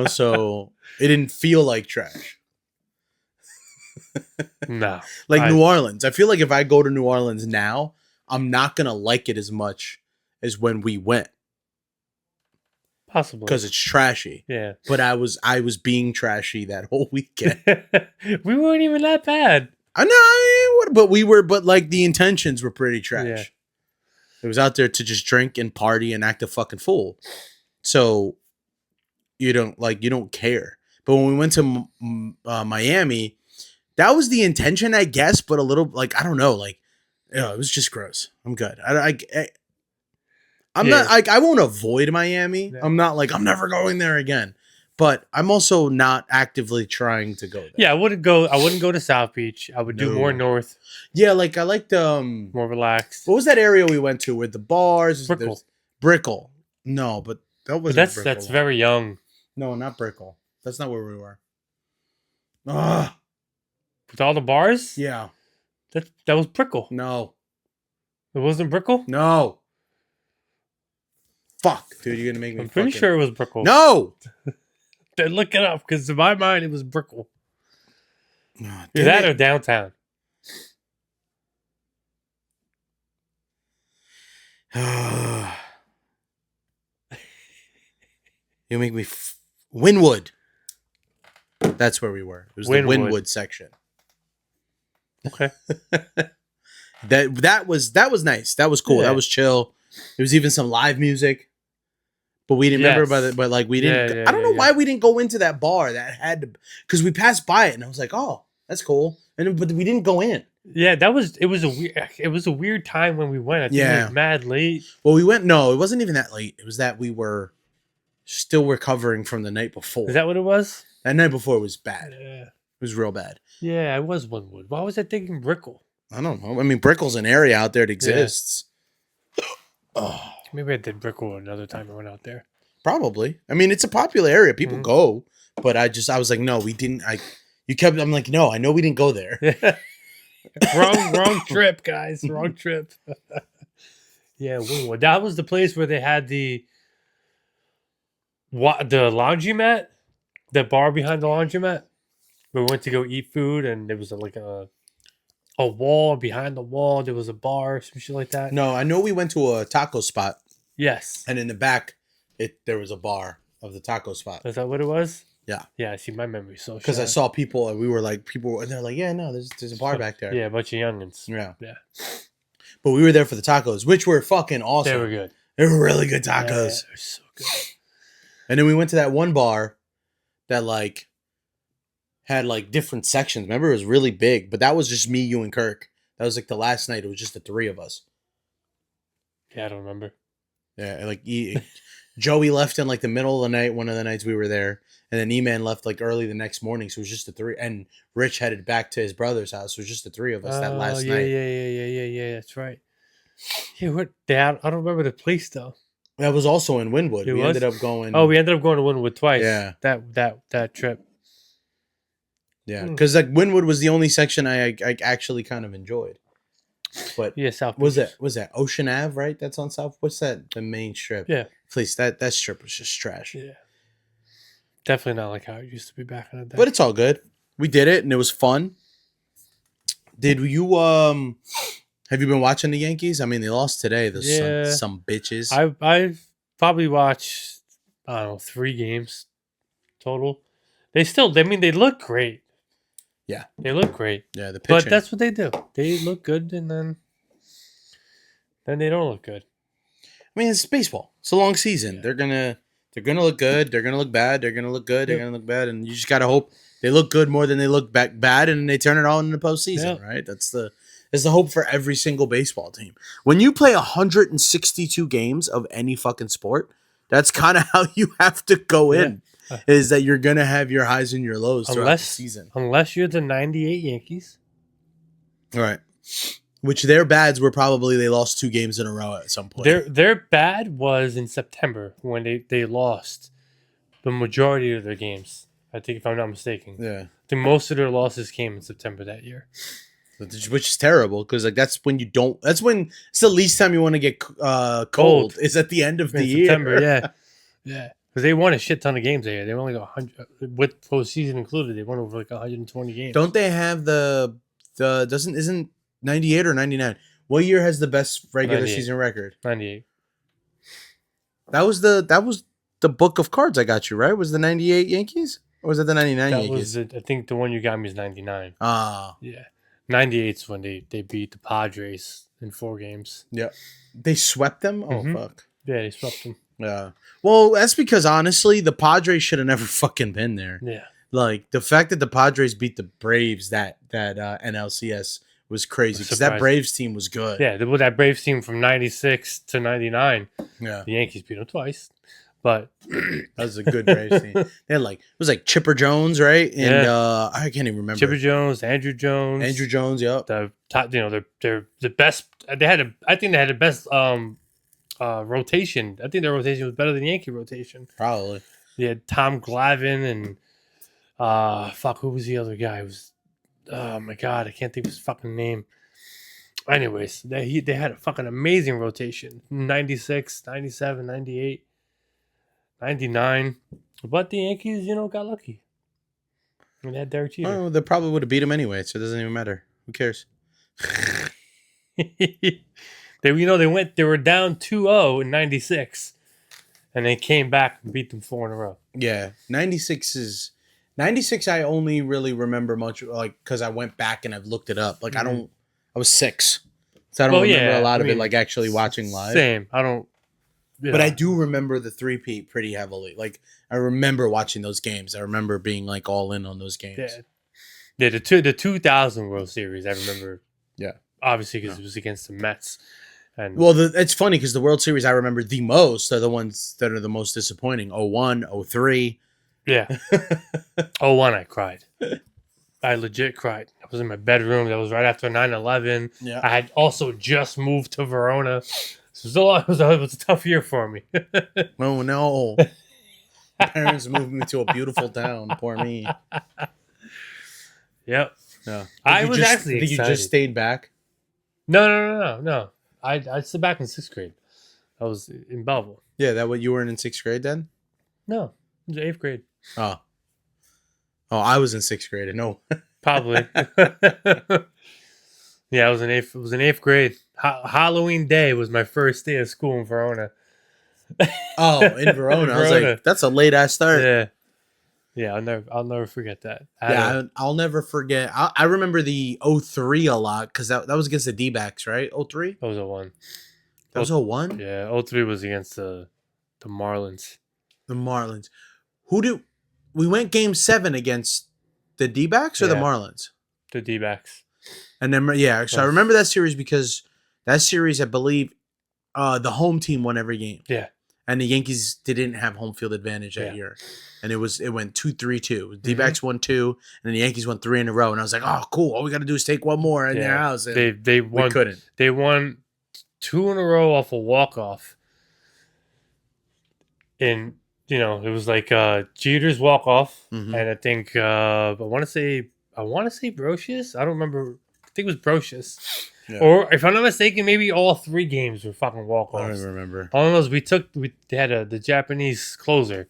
So it didn't feel like trash. No. Like New Orleans. I feel like if I go to New Orleans now, I'm not gonna like it as much as when we went Possibly. because it's trashy. Yeah. But I was being trashy that whole weekend. We weren't even that bad. I know, but we were. But like the intentions were pretty trash. Yeah. It was out there to just drink and party and act a fucking fool. So you don't care. But when we went to Miami, that was the intention, I guess. But a little like I don't know, like it was just gross. I'm good. I'm Yeah. not. I won't avoid Miami. Yeah. I'm not like I'm never going there again. But I'm also not actively trying to go there. Yeah, I wouldn't go to South Beach. I would do No. more north, Yeah, like I liked more relaxed. what was that area we went to with the bars? Brickell. There's- Brickell. No, but that But was that's very young. No, not Brickell. That's not where we were. Ah, With all the bars? yeah. That was Brickell. No. It wasn't Brickell? No. Fuck, dude, you're gonna make me. I'm pretty fucking- sure it was Brickell. No. Then look it up, because in my mind it was Brickell. Oh, Either that or downtown. You make me Wynwood. That's where we were. It was Wynwood. the Wynwood section. Okay. That was nice. That was cool. Yeah. That was chill. There was even some live music. But we didn't remember Yes. but like we didn't Yeah, I don't know yeah. why we didn't go into that bar that had to, because we passed by it and I was like, oh, that's cool. But we didn't go in. Yeah, it was a weird time when we went. I think it Yeah. was mad late. Well, we went. No, it wasn't even that late. It was that we were still recovering from the night before. Is that what it was? That night before was bad. It Yeah. was real bad. Yeah, I was Wynwood. Why was I thinking Brickell? I don't know. I mean, Brickell's an area out there that exists. Oh, Maybe I did Brickell another time I went out there. probably. I mean, it's a popular area. People Mhm. go, but I was like, no, we didn't. I'm like, no, I know we didn't go there. wrong trip, guys. Wrong trip. Yeah, Wynwood. That was the place where they had the laundromat, the bar behind the laundromat. We went to go eat food, and there was like a wall. Behind the wall, there was a bar, some shit like that. No, I know we went to a taco spot, Yes. and in the back, there was a bar. of the taco spot. Is that what it was? Yeah. Yeah, see, my memory's so Because I shallow. saw people, and we were like, and they're like, yeah, no, there's a bar back there. Yeah, a bunch of youngins. Yeah. Yeah. But we were there for the tacos, which were fucking awesome. They were good. They were really good Yeah, tacos. they're so good. And then we went to that one bar that like had like different sections. Remember, it was really big, but that was just me, you, and Kirk. That was like the last night. It was just the three of us. Yeah, I don't remember. Yeah, and, like Joey left in like the middle of the night. One of the nights we were there, and then E-Man left like early the next morning. So it was just the three. And Rich headed back to his brother's house. So it was just the three of us that last night. Yeah. That's right. Yeah, what? Dad, I don't remember the place though. That was also in Wynwood. It We was? ended up going. Oh, we ended up going to Wynwood twice. Yeah. That trip. Yeah, because like Wynwood was the only section I actually kind of enjoyed. But Yeah, South. was Beach. that Ocean Ave, right? That's on South. What's that? The main strip. Yeah. Please, that strip was just trash. Yeah. Definitely not like how it used to be back in the day. But it's all good. We did it, and it was fun. Did you have you been watching the Yankees? I mean, they lost today. There's Yeah. some bitches. I've probably watched, I don't know, 3 games total. They look great. Yeah. They look great. Yeah, the pitching. But that's what they do. They look good, and then they don't look good. I mean, it's baseball. It's a long season. Yeah. They're gonna look good. They're gonna look bad. They're gonna look good. They're Yep. gonna look bad, and you just gotta hope they look good more than they look bad, and they turn it on in the postseason. Yep. Right? That's the hope for every single baseball team. When you play 162 games of any fucking sport, that's kind of how you have to go in. Is that you're gonna have your highs and your lows throughout the season. Unless you're the 98 Yankees. All right. Which their bads were probably they lost 2 games in a row at some point. Their bad was in September when they lost the majority of their games. I think, if I'm not mistaken. Yeah. I think most of their losses came in September that year. Which is terrible because like that's when it's the least time you want to get cold is at the end of the In year. September, yeah. Because they won a shit ton of games there. They only got 100 with postseason included. They won over like 120 games. Don't they have isn't 98 or 99? What year has the best regular 98. season record? 98. That was the book of cards I got you, right? Was the 98 Yankees? Or was it the 99 That Yankees? was, I think the one you got me is 99. Ah. Yeah. 98's when they beat the Padres in 4 games. Yeah. They swept them? Oh, Mhm. fuck. Yeah, they swept them. Yeah. Well, that's because honestly, the Padres should have never fucking been there. Yeah. Like the fact that the Padres beat the Braves that NLCS was crazy because that Surprising. Braves team was good. Yeah, that Braves team from 96 to 99. Yeah. The Yankees beat them twice. But That was a good Braves team. They had like it was like Chipper Jones, right? And I can't even remember. Chipper Jones, Andrew Jones. Andrew Jones, yep. The top, they're the best. I think they had the best rotation. I think their rotation was better than the Yankee rotation. Probably. They had Tom Glavine and who was the other guy? It was, oh my god, I can't think of his fucking name. Anyways, they had a fucking amazing rotation. 96, 97, 98, 99. But the Yankees, got lucky. And they had Derek Jeter. Oh, they probably would have beat him anyway, so it doesn't even matter. Who cares? They were down 2-0 in 96. And they came back and beat them 4 in a row. Yeah. 96 I only really remember much like because I went back and I've looked it up. Like I was 6. So I don't remember a lot of it like actually watching live. Same. I don't But I do remember the 3-peat pretty heavily. Like I remember watching those games. I remember being like all in on those games. Yeah, the 2000 World Series, I remember. Yeah. Obviously, because it was against the Mets. And Well, it's funny because the World Series I remember the most are the ones that are the most disappointing. 01, 03. yeah. 01, I cried. I legit cried. I was in my bedroom. That was right after 9/11. Yeah. I had also just moved to Verona. So it was a tough year for me. Oh, no. My parents moved me to a beautiful town. Poor me. Yep. Yeah. I was actually think you excited. just stayed back? No. I stood back in 6th grade. I was in Belleville. Yeah, that what you were in 6th grade then? No, it was 8th grade. Oh, I was in 6th grade. No. Probably. Yeah, I was in 8th. It was in 8th grade. Halloween day was my first day of school in Verona. Oh, in Verona. I was Verona. like, that's a late ass start. Yeah. Yeah, I'll never forget that. I'll never forget. I remember the 03 a lot because that was against the D-backs, right? 03? That was a 1. That was 01? Yeah, 03 was against the Marlins. The Marlins. We went game 7 against the D-backs or the Yeah. Marlins? The D-backs. And then, yeah, so I remember that series because that series, I believe, the home team won every game. Yeah. And the Yankees didn't have home field advantage that year. And it went 2-3-2. D-backs won 2, and then the Yankees won 3 in a row. And I was like, oh, cool. All we got to do is take one more in their house. And they won. we couldn't. They won 2 in a row off a walk-off. And, it was like Jeter's walk-off. Mhm. And I think, I want to say Brocious. I don't remember. I think it was Brocious. Yeah. Or if I'm not mistaken, maybe all 3 games were fucking I walk-offs. don't even remember. All of those they had the Japanese closer,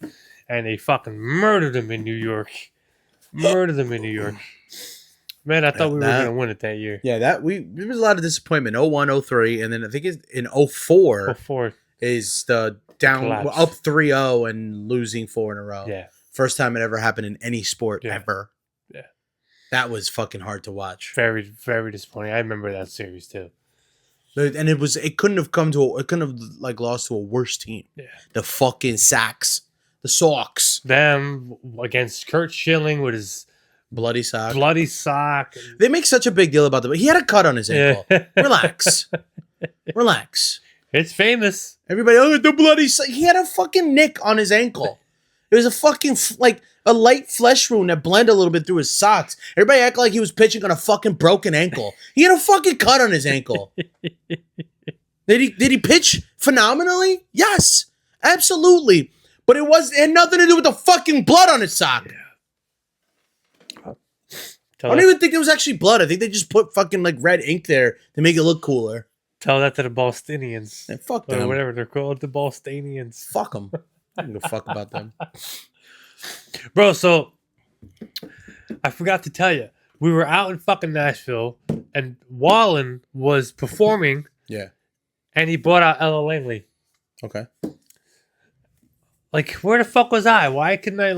and they fucking murdered him in New York. Man, I thought we were gonna win it that year. Yeah, there was a lot of disappointment. 01, 03, and then I think it's in 04 Before, is the down collapse. up 3-0 and losing 4 in a row. yeah, First time it ever happened in any sport Yeah. ever. Yeah. That was fucking hard to watch. very, very disappointing. I remember that series too. And it couldn't have lost to a worse team. Yeah. The fucking Sacks. The Sox. Them against Kurt Schilling with his Bloody sock. bloody sock. They make such a big deal about that. He had a cut on his ankle. Yeah. Relax. Relax. It's famous. Everybody, the bloody sock. He had a fucking nick on his ankle. It was a fucking, a light flesh wound that blended a little bit through his socks. Everybody acted like he was pitching on a fucking broken ankle. He had a fucking cut on his ankle. Did he pitch phenomenally? Yes. Absolutely. But it had nothing to do with the fucking blood on his sock. I don't even think it was actually blood. I think they just put fucking red ink there to make it look cooler. Tell that to the Bostonians. And fuck Or them. whatever they're called, the Bostonians. Fuck them. I don't give a fuck about them. Bro, so I forgot to tell you. We were out in fucking Nashville, and Wallen was performing, Yeah. and he brought out Ella Langley. Okay. Like, where the fuck was I? Why couldn't I,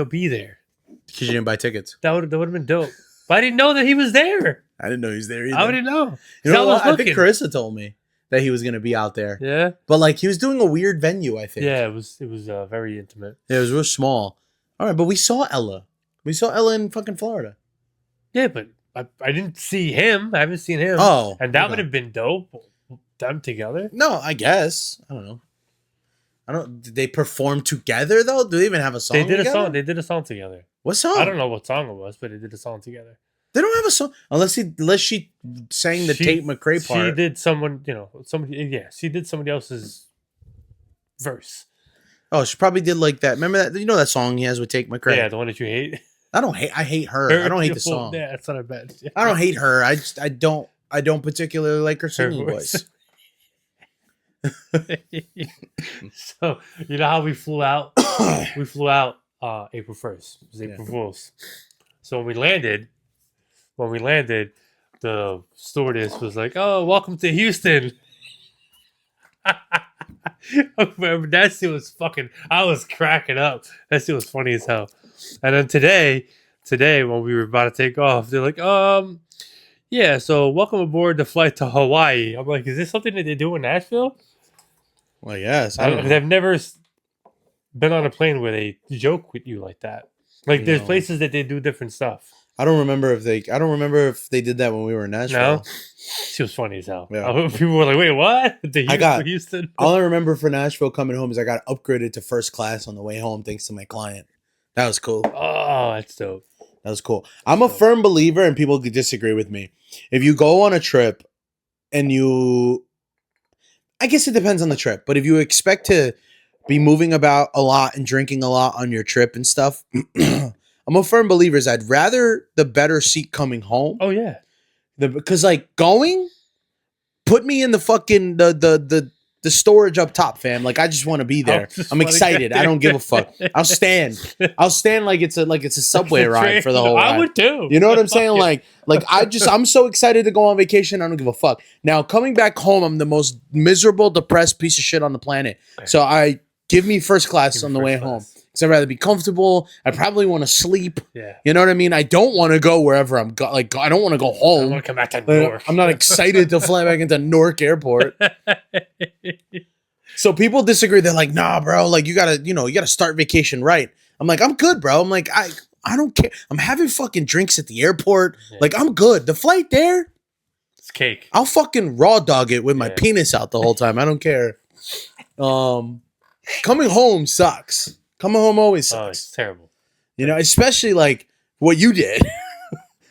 be there? Because you didn't buy tickets. That would have been dope. But I didn't know that he was there. I didn't know he was there either. I didn't know. You know I was what? I think looking. Carissa told me that he was going to be out there. Yeah? But he was doing a weird venue, I think. Yeah, it was very intimate. Yeah, it was real small. All right, but we saw Ella. We saw Ella in fucking Florida. Yeah, but I didn't see him. I haven't seen him. Oh. And that okay. would have been dope. Them together. No, I guess. I don't know. Did they perform together though? Do they even have a song? They did together? a song. They did a song together. What song? I don't know what song it was, but they did a song together. They don't have a song unless she sang the Tate McRae part. She did she did somebody else's verse. Oh, she probably did that. Remember that? You know that song he has with Tate McRae? Yeah, the one that you hate. I hate her. I don't hate the song. Yeah, that's what I bet. I don't hate her. I don't particularly like her singing voice. So you know how we flew out? We flew out April 1st. It was April Fools. So when we landed, the stewardess was like, "Oh, welcome to Houston." That shit was fucking. I was cracking up. That shit was funny as hell. And then today when we were about to take off, they're like, yeah, so welcome aboard the flight to Hawaii. I'm like, is this something that they do in Nashville? Well, yes. I don't know. I've never been on a plane where they joke with you like that. There's places that they do different stuff. I don't remember if they did that when we were in Nashville. No, she was funny as hell. Yeah. People were like, "Wait, what?" Houston. All I remember for Nashville coming home is I got upgraded to first class on the way home thanks to my client. That was cool. Oh, that's dope. That was cool. I'm a firm believer, and people could disagree with me. If you go on a trip and I guess it depends on the trip, but if you expect to be moving about a lot and drinking a lot on your trip and stuff, I'm a firm believer is I'd rather the better seat coming home. Oh yeah. Because going, put me in the fucking the the storage up top, fam. Like I just want to be there. I'm excited. I don't give a fuck. I'll stand like it's a subway ride for the whole ride. I would too. You know what I'm saying? Like I'm so excited to go on vacation. I don't give a fuck. Now coming back home, I'm the most miserable, depressed piece of shit on the planet. So I give me first class on the way home. Because I'd rather be comfortable. I probably want to sleep. Yeah. You know what I mean? I don't want to go wherever I'm going. Like, I don't want to go I home. want to come back to Newark. I'm not excited to fly back into Newark Airport. So people disagree. They're like, nah, bro. Like, you gotta start vacation right. I'm like, I'm good, bro. I'm like, I don't care. I'm having fucking drinks at the airport. Yeah. Like, I'm good. The flight there, It's cake. I'll fucking raw dog it with my penis out the whole time. I don't care. Coming home sucks. Coming home always Oh, sucks. it's terrible. You know, especially like what you did.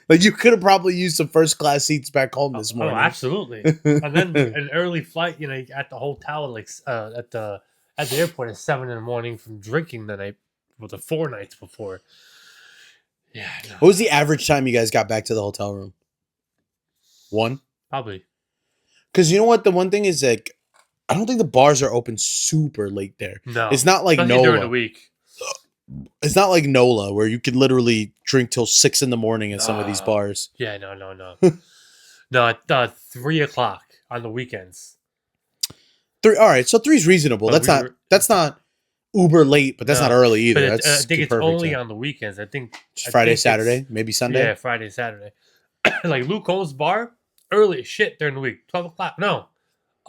Like you could have probably used some first class seats back home this morning. Oh, absolutely. And then an early flight, you know, at the hotel, like at the airport at 7 a.m. from drinking the 4 nights before. Yeah. No, What was the average time you guys got back to the hotel room? 1? probably. Because you know what? The one thing is like, I don't think the bars are open super late there. No. It's not like Especially during the NOLA. week. It's not like NOLA where you can literally drink till 6 a.m. at some of these bars. Yeah, no. No, at 3 o'clock on the weekends. 3. All right, so 3's reasonable. But That's not uber late, but that's No, not early either. But That's I think it's perfect only time. on the weekends. I think Friday, it's- Saturday, maybe Sunday. Yeah, Friday, Saturday. Like Luke Holmes bar, early as shit during the week. 12 o'clock. No,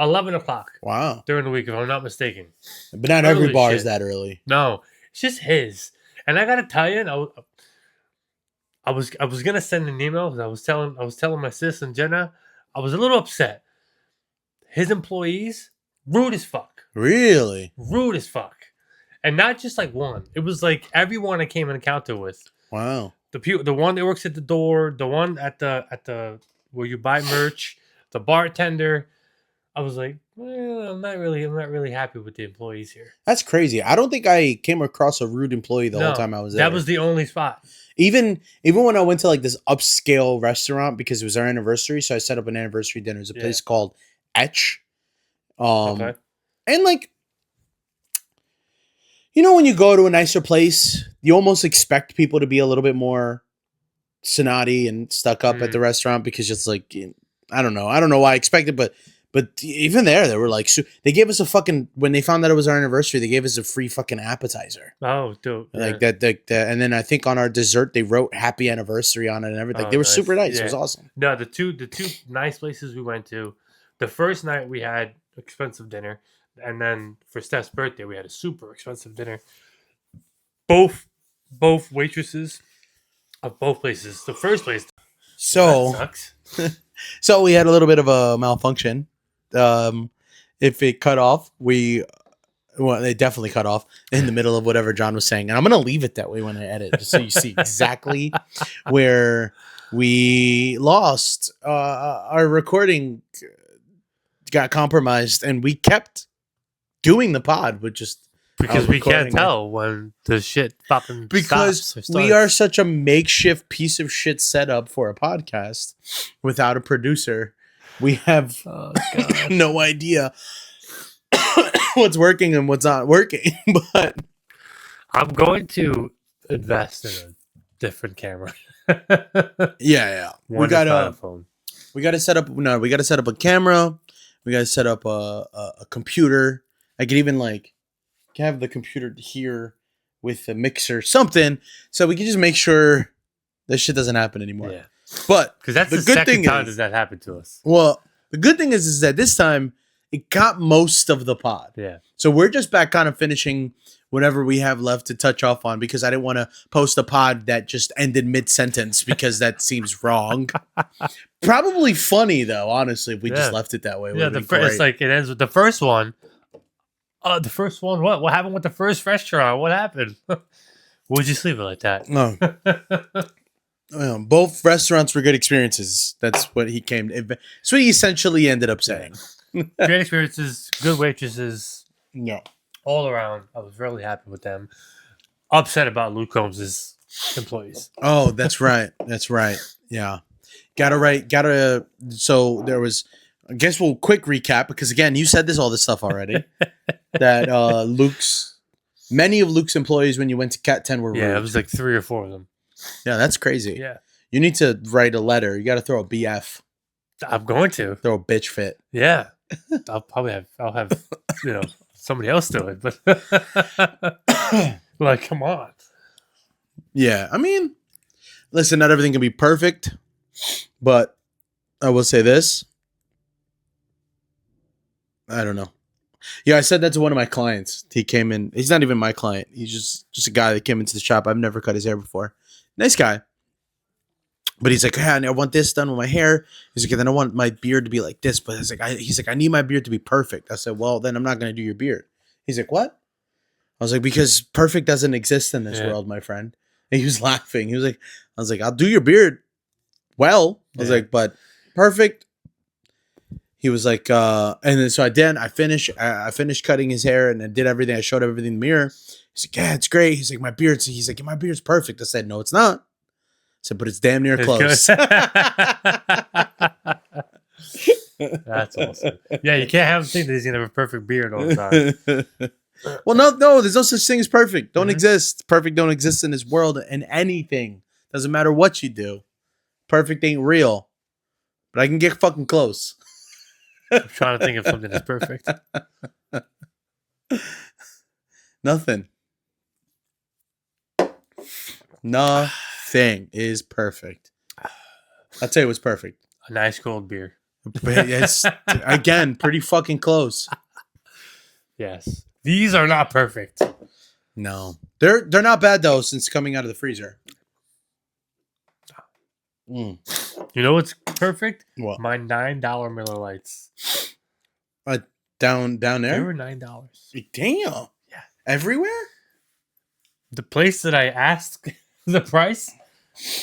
11 o'clock Wow. during the week, if I'm not mistaken. But not every Early bar shit. is that early. No, it's just his. And I gotta tell you, I was gonna send an email. 'Cause I was telling my sis and Jenna, I was a little upset. His employees, rude as fuck. Really? Rude as fuck. And not just like one. It was like everyone I came in encounter with. Wow. The one that works at the door, the one at the where you buy merch, the bartender. I was like, well, I'm not really happy with the employees here. That's crazy. I don't think I came across a rude employee the No, whole time I was there. That was the only spot. Even when I went to like this upscale restaurant because it was our anniversary, so I set up an anniversary dinner. It was a place called Etch. Okay. And like, you know, when you go to a nicer place, you almost expect people to be a little bit more snotty and stuck up at the restaurant because it's like, I don't know why I expected, but even there, they were like, they gave us a fucking, when they found out it was our anniversary, they gave us a free fucking appetizer. Oh, dope. Like that, and then I think on our dessert, they wrote happy anniversary on it and everything. Oh, They were nice. super nice. Yeah. It was awesome. No, the two nice places we went to. The first night we had expensive dinner, and then for Steph's birthday we had a super expensive dinner. Both waitresses of both places. The first place that So, sucks. so we had a little bit of a malfunction. If it cut off, it definitely cut off in the middle of whatever John was saying. And I'm going to leave it that way when I edit, just so you see exactly where we lost. Our recording got compromised and we kept doing the pod with just Because we can't recording tell when the shit fucking because stops or we starts. are such a makeshift piece of shit setup for a podcast without a producer. We have Oh, God. no idea what's working and what's not working. But I'm going to invest in a different camera. yeah, One we got is not a to phone. set up. No, we got to set up a camera. We got to set up a computer. I could even have the computer here with the mixer, something, so we can just make sure this shit doesn't happen anymore. Yeah, But because that's The the, good second thing time is- that happened to us. well, the good thing is that this time it got most of the pod. Yeah, So we're just back kind of finishing whatever we have left to touch off on because I didn't want to post a pod that just ended mid-sentence because that seems wrong. Probably funny though, honestly, if we just Yeah. left it that way. It yeah. would've The been first, great. like it ends with the first one. The first one. What happened with the first restaurant? What happened? Would you sleep it like that? No. Both restaurants were good experiences. That's what he came. That's what he essentially ended up saying. Great experiences, good waitresses, No. all around. I was really happy with them. Upset about Luke Combs' employees. Oh, that's right. That's right. Yeah. So there was I guess we'll quick recap because again, you said all this stuff already. That many of Luke's employees when you went to Cat 10 were rude. Yeah, it was like 3 or 4 of them. Yeah, that's crazy. Yeah. You need to write a letter. You got to throw a BF. I'm going to. Throw a bitch fit. Yeah. I'll have somebody else do it, but like, come on. Yeah, I mean, listen, not everything can be perfect, but I will say this. I don't know. Yeah, I said that to one of my clients. He came in. He's not even my client. He's just a guy that came into the shop. I've never cut his hair before. Nice guy. But he's like, I want this done with my hair. He's like, then I want my beard to be like this. But he's like, I need my beard to be perfect. I said, well, then I'm not going to do your beard. He's like, what? I was like, because perfect doesn't exist in this world, my friend. And he was laughing. I was like, I'll do your beard well. I was like, but perfect. He was like, and then so I finished cutting his hair and I did everything. I showed everything in the mirror. He's like, yeah, it's great. He's like, my beard's perfect. I said, no, it's not. I said, but it's damn near close. That's awesome. Yeah, you can't have him think that he's gonna have a perfect beard all the time. Well, no, there's no such thing as perfect. Don't exist. Perfect don't exist in this world and anything. Doesn't matter what you do. Perfect ain't real. But I can get fucking close. I'm trying to think of something that's perfect. Nothing is perfect. I'll tell you what's perfect. A nice cold beer. It's, again, pretty fucking close. Yes. These are not perfect. No. They're not bad, though, since coming out of the freezer. You know what's perfect? What? My $9 Miller Lights. Down there? They were $9. Damn. Yeah. Everywhere? The place that I asked the price,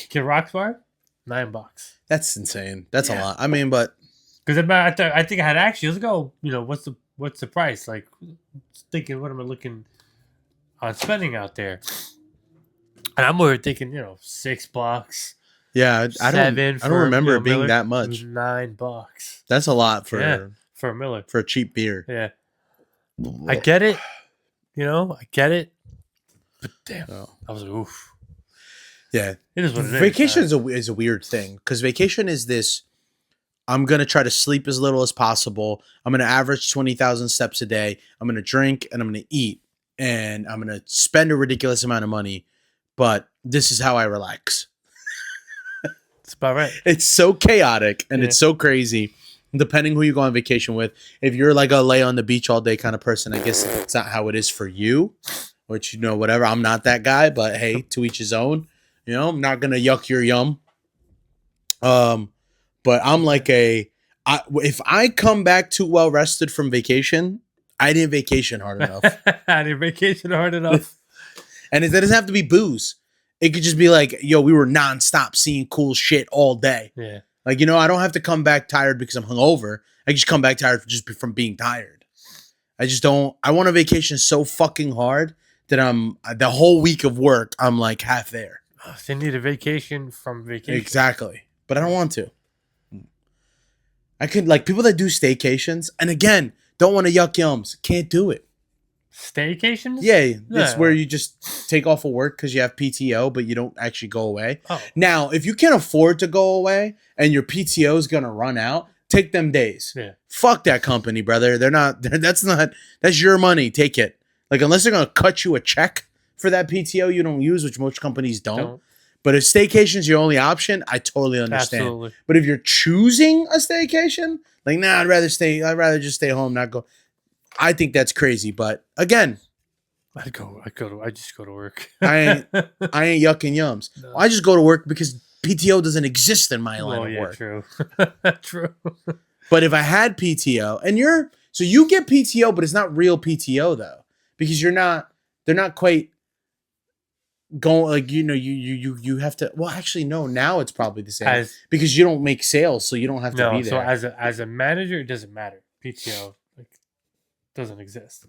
Kid Rock's Bar, $9. That's insane. That's a lot. I mean, but because I think I had asked you, let's go. What's the price? Like, thinking, what am I looking on spending out there? And I'm over thinking, $6. Yeah, I don't remember it being Miller. that much. $9. That's a lot for a Miller, for a cheap beer. Yeah, I get it. I get it. But damn, I was like, oof. Yeah, it is what it vacation is a weird thing because vacation is this. I'm gonna try to sleep as little as possible. I'm gonna average 20,000 steps a day. I'm gonna drink and I'm gonna eat and I'm gonna spend a ridiculous amount of money. But this is how I relax. That's about right. It's so chaotic and it's so crazy. Depending who you go on vacation with, if you're like a lay on the beach all day kind of person, I guess it's not how it is for you. Which whatever. I'm not that guy, but hey, to each his own. I'm not gonna yuck your yum. But I'm like if I come back too well rested from vacation, I didn't vacation hard enough. I didn't vacation hard enough. And it doesn't have to be booze. It could just be like, yo, we were nonstop seeing cool shit all day. Yeah. Like, I don't have to come back tired because I'm hungover. I just come back tired from being tired. I just don't. I want a vacation so fucking hard that the whole week of work, I'm like half there. They need a vacation from vacation. Exactly. But I don't want to. I could, like, people that do staycations, and again, don't want to yuck yums. Can't do it. Staycations? Yeah. It's where you just take off of work because you have PTO, but you don't actually go away. Oh. Now, if you can't afford to go away and your PTO is going to run out, take them days. Yeah. Fuck that company, brother. That's your money. Take it. Like, unless they're going to cut you a check for that PTO you don't use, which most companies don't. But if staycation's your only option, I totally understand. Absolutely. But if you're choosing a staycation, like, nah, I'd rather just stay home, not go. I think that's crazy. But again, I just go to work. I ain't yucking yums. No. I just go to work because PTO doesn't exist in my line of work. True. True. But if I had PTO and you get PTO, but it's not real PTO though, because they're not quite going, like, you have to, well, actually no, now it's probably the same because you don't make sales, so you don't have to be there. So as a manager, it doesn't matter. PTO doesn't exist.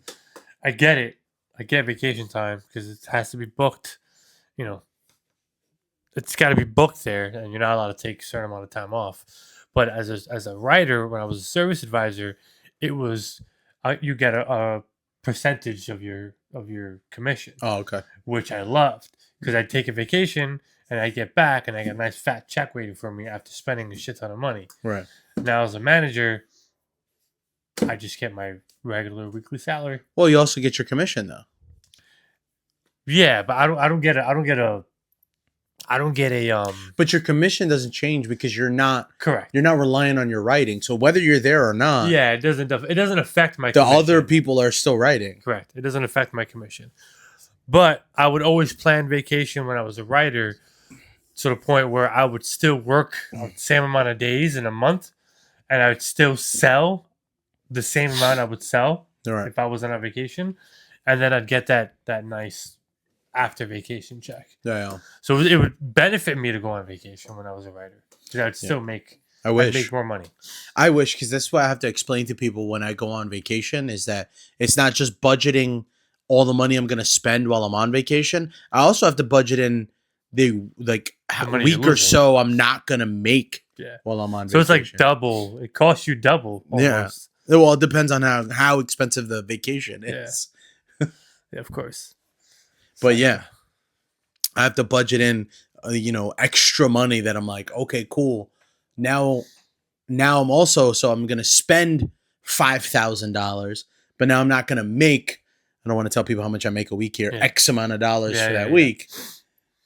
I get it. I get vacation time because it has to be booked. It's got to be booked there, and you're not allowed to take a certain amount of time off. But as a writer, when I was a service advisor, it was you get a percentage of your commission, Oh, okay. which I loved because I'd take a vacation and I'd get back and I got a nice fat check waiting for me after spending a shit ton of money. Right. Now as a manager, I just get my regular weekly salary. Well, you also get your commission though. Yeah, but I don't get a But your commission doesn't change because you're not correct. relying on your writing. So whether you're there or not, Yeah, it doesn't affect my the commission. other people are still writing. Correct. It doesn't affect my commission. But I would always plan vacation when I was a writer to the point where I would still work the same amount of days in a month and I would still sell the same amount I would sell Right. if I was on a vacation. And then I'd get that nice after vacation check. Yeah. So it would benefit me to go on vacation when I was a writer. Because I would still make I wish. make more money. I wish, because that's what I have to explain to people when I go on vacation is that it's not just budgeting all the money I'm going to spend while I'm on vacation. I also have to budget in the money week you're or losing. so I'm not going to make Yeah. while I'm on So vacation. it's like double. It costs you double almost. Yeah. Well, it depends on how expensive the vacation Yeah. is. Yeah, of course. But yeah, I have to budget in, extra money that I'm like, okay, cool. Now I'm also, so I'm going to spend $5,000, but now I'm not going to make, I don't want to tell people how much I make a week here, Yeah. X amount of dollars Yeah, for that yeah. week.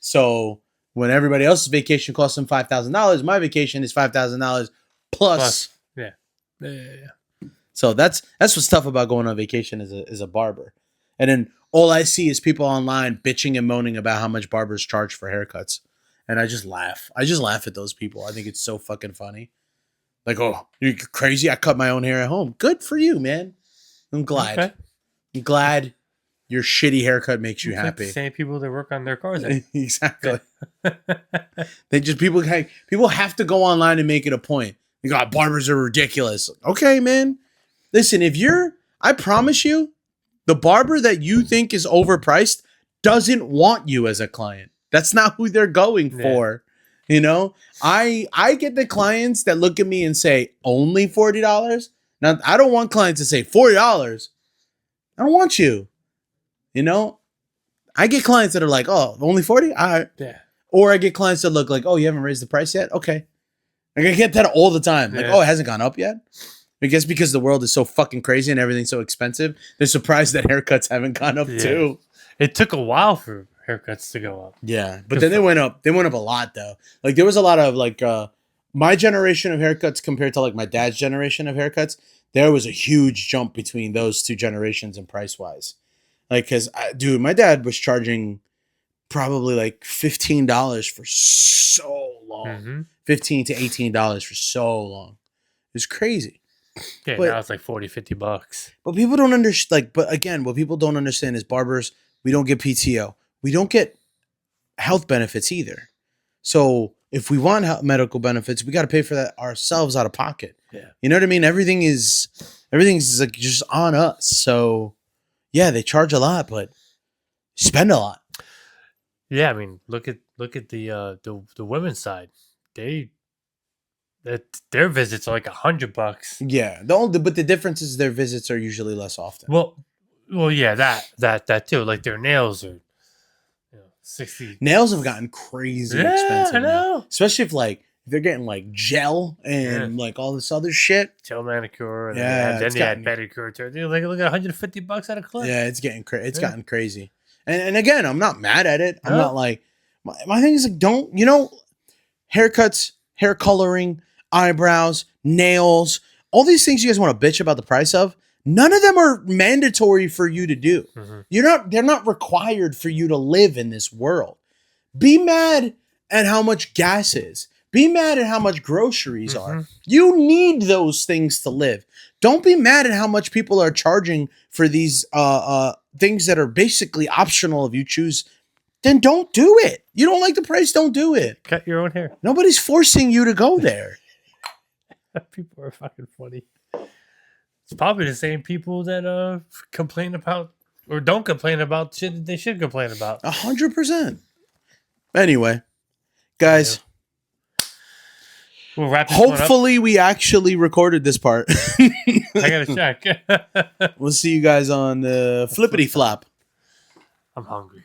So when everybody else's vacation costs them $5,000, my vacation is $5,000 plus. Yeah. So that's what's tough about going on vacation as a barber. And then all I see is people online bitching and moaning about how much barbers charge for haircuts. And I just laugh. I just laugh at those people. I think it's so fucking funny. Like, oh, you're crazy? I cut my own hair at home. Good for you, man. I'm glad. Okay. I'm glad your shitty haircut makes you It's like the happy. same people that work on their cars. Exactly. They just people have to go online and make it a point. You go, barbers are ridiculous. Okay, man. Listen, I promise you, the barber that you think is overpriced doesn't want you as a client. That's not who they're going for. I get the clients that look at me and say, only $40? Now, I don't want clients to say $40. I don't want you. I get clients that are like, oh, only 40? All right. Yeah. Or I get clients that look like, oh, you haven't raised the price yet? Okay. Like, I get that all the time. Like, Yeah. oh, it hasn't gone up yet? I guess because the world is so fucking crazy and everything's so expensive, they're surprised that haircuts haven't gone up Yeah. too. It took a while for haircuts to go up. Yeah. But then they went up. They went up a lot though. Like there was a lot of like my generation of haircuts compared to like my dad's generation of haircuts. There was a huge jump between those two generations in price wise. Like, cause dude, my dad was charging probably like $15 for so long. Mm-hmm. $15 to $18 for so long. It's crazy. Yeah, But- now it's like $40-$50. But people don't understand. Like, but again, what people don't understand is barbers. We don't get PTO. We don't get health benefits either. So if we want medical benefits, we got to pay for that ourselves out of pocket. Yeah. You know what I mean? Everything's like just on us. So yeah, they charge a lot, but spend a lot. Yeah, I mean, look at the women's side. Their visits are like $100. Yeah. But the difference is their visits are usually less often. Well, yeah, that too. Like their nails are, 60. Nails have gotten crazy expensive. I now. know. Especially if they're getting like gel and like all this other shit. Gel manicure, and Yeah, then it's they had gotten- pedicure. They're like look at $150 at a clip. Yeah, it's getting it's Yeah. gotten crazy. And again, I'm not mad at it. I'm No. not like my thing is like haircuts, hair coloring, eyebrows, nails, all these things you guys want to bitch about the price of. None of them are mandatory for you to do. Mhm. They're not required for you to live in this world. Be mad at how much gas is. Be mad at how much groceries are. Mhm. You need those things to live. Don't be mad at how much people are charging for these things that are basically optional if you choose. Then don't do it. You don't like the price, don't do it. Cut your own hair. Nobody's forcing you to go there. People are fucking funny. It's probably the same people that complain about or don't complain about shit that they should complain about. 100%. Anyway, guys, We'll wrap this one up. Hopefully, we actually recorded this part. I gotta check. We'll see you guys on the flippity flop. I'm hungry.